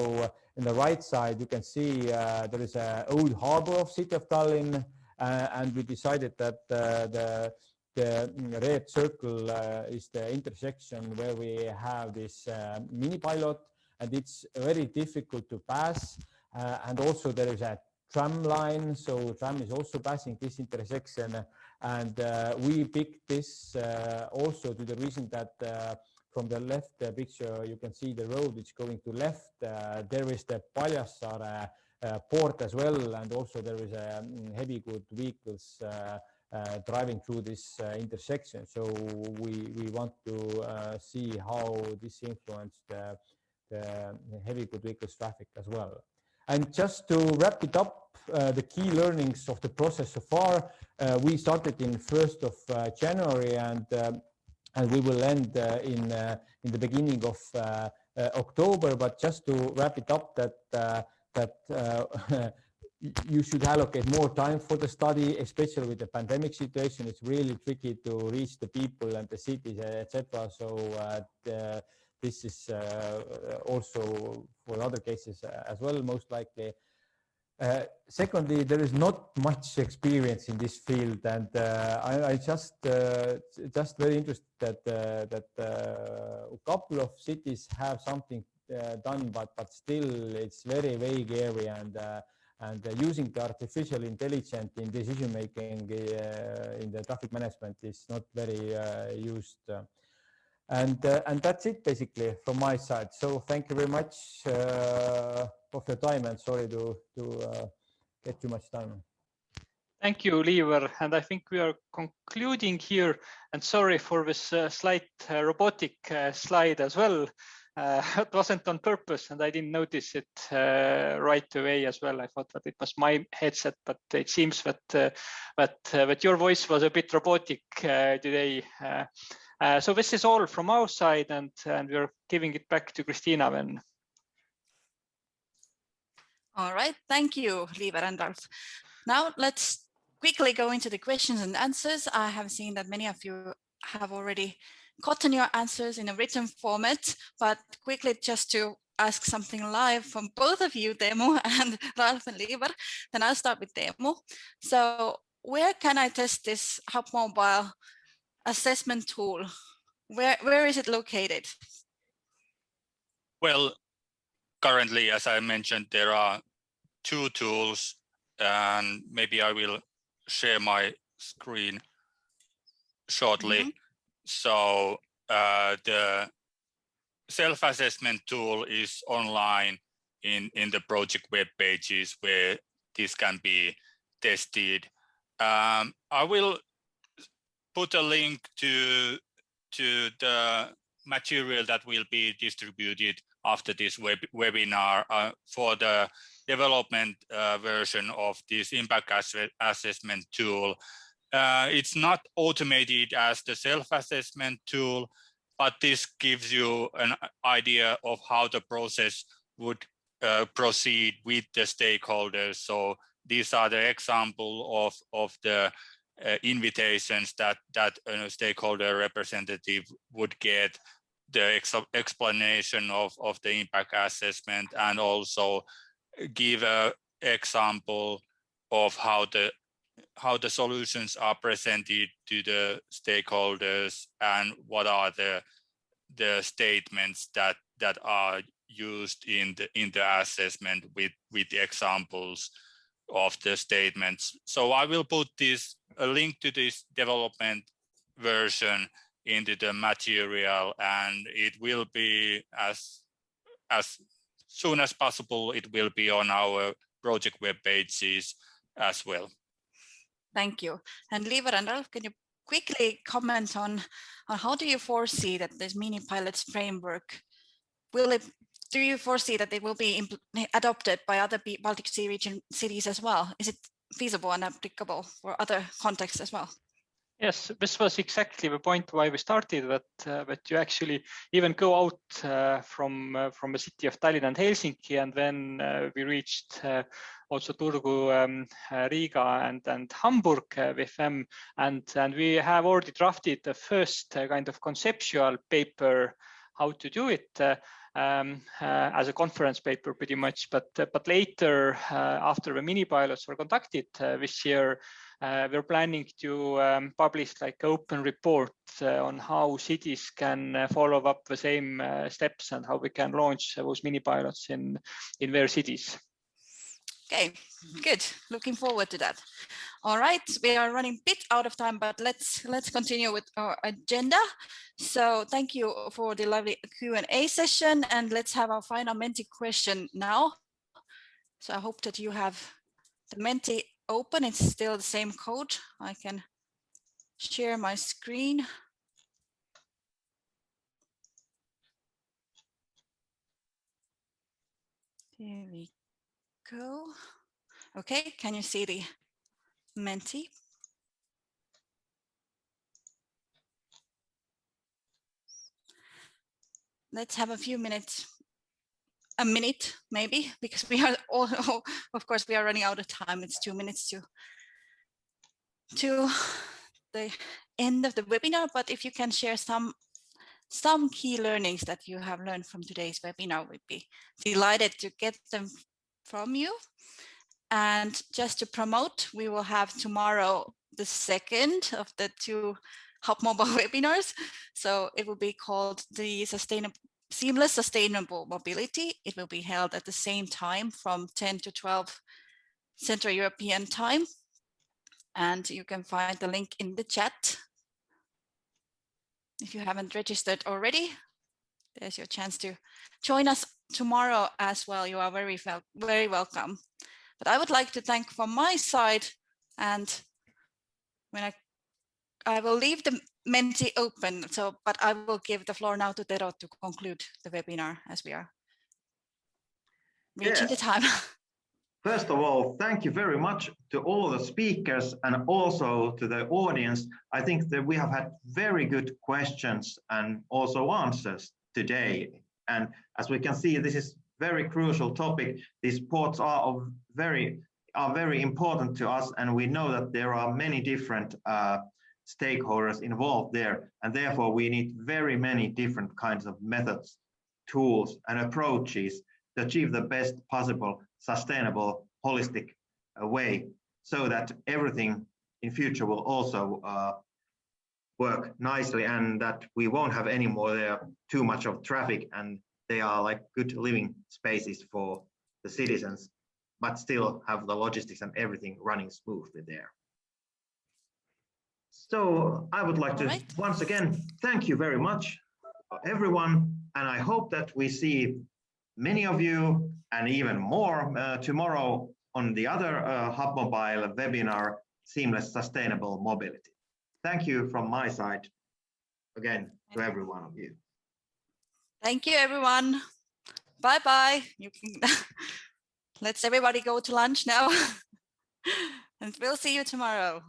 in the right side you can see there is an old harbor of City of Tallinn, and we decided that the red circle is the intersection where we have this mini pilot, and it's very difficult to pass. And also there is a tram line, so tram is also passing this intersection. And we picked this also to the reason that from the left picture you can see the road is going to left. There is the Paljassaare port as well, and also there is a heavy good vehicles driving through this intersection. So we want to see how this influenced the heavy good vehicles traffic as well. And just to wrap it up, the key learnings of the process so far, we started in 1st of January, and we will end in the beginning of October. But just to wrap it up, that you should allocate more time for the study, especially with the pandemic situation. It's really tricky to reach the people and the cities, etc. So this is also for other cases as well, most likely. Secondly, there is not much experience in this field, and I just very interested that a couple of cities have something done, but still it's very vague area, and using the artificial intelligence in decision making in the traffic management is not very used. And that's it basically from my side. So thank you very much of your time, and sorry to get too much time. Thank you, Liivar. And I think we are concluding here. And sorry for this slight robotic slide as well. It wasn't on purpose, and I didn't notice it right away as well. I thought that it was my headset, but it seems that your voice was a bit robotic today. So this is all from our side, and we're giving it back to Christina then. All right, thank you, Liivar and Ralf. Now let's quickly go into the questions and answers. I have seen that many of you have already gotten your answers in a written format, but quickly just to ask something live from both of you, Teemu and Ralf and Liivar, then I'll start with Teemu. So where can I test this HUPMOBILE assessment tool? Where is it located? Well, currently, as I mentioned, there are 2 tools, and maybe I will share my screen shortly. Mm-hmm. So the self-assessment tool is online in the project web pages where this can be tested. I will put a link to the material that will be distributed after this webinar for the development version of this impact assessment tool. It's not automated as the self-assessment tool, but this gives you an idea of how the process would proceed with the stakeholders. So these are the example of the invitations that a stakeholder representative would get, the explanation of the impact assessment, and also give an example of how the solutions are presented to the stakeholders, and what are the statements that are used in the assessment with the examples of the statements. So I will put a link to this development version into the material, and it will be as soon as possible. It will be on our project web pages as well. Thank you. And Liivar and Ralf, can you quickly comment on how do you foresee that this mini pilots framework do you foresee that it will be adopted by other Baltic Sea region cities as well? Is it feasible and applicable for other contexts as well? Yes, this was exactly the point why we started, that you actually even go out from the city of Tallinn and Helsinki, and then we reached also Turku, Riga and Hamburg with them, and we have already drafted the first kind of conceptual paper how to do it as a conference paper pretty much, but later after the mini pilots were conducted this year, we're planning to publish like open report on how cities can follow up the same steps, and how we can launch those mini pilots in their cities. Okay, good. Looking forward to that. All right, we are running a bit out of time, but let's continue with our agenda. So thank you for the lovely Q&A session, and let's have our final Menti question now. So I hope that you have the Menti open. It's still the same code. I can share my screen. Here we go. Okay, can you see the Menti? Let's have a few minutes, a minute maybe, because we are all, of course, we are running out of time. It's 2 minutes to the end of the webinar, but if you can share some key learnings that you have learned from today's webinar, we'd be delighted to get them from you. And just to promote, we will have tomorrow the second of the 2 HUPMOBILE webinars. So it will be called the Seamless Sustainable Mobility. It will be held at the same time from 10 to 12 Central European time. And you can find the link in the chat. If you haven't registered already, there's your chance to join us tomorrow as well. You are very welcome. But I would like to thank from my side, and when I will leave the Menti open, but I will give the floor now to Tero to conclude the webinar as we are reaching the time. First of all, thank you very much to all the speakers and also to the audience. I think that we have had very good questions and also answers today. And as we can see, this is very crucial topic. These ports are very important to us, and we know that there are many different stakeholders involved there, and therefore we need very many different kinds of methods, tools, and approaches to achieve the best possible sustainable, holistic way, so that everything in future will also work nicely, and that we won't have any more too much of traffic, and they are like good living spaces for the citizens, but still have the logistics and everything running smoothly there. So I would like to once again thank you very much, everyone, and I hope that we see many of you and even more tomorrow on the other HUPMOBILE webinar, Seamless Sustainable Mobility. Thank you from my side again to every one of you. Thank you, everyone. Bye-bye. You can let's everybody go to lunch now. And we'll see you tomorrow.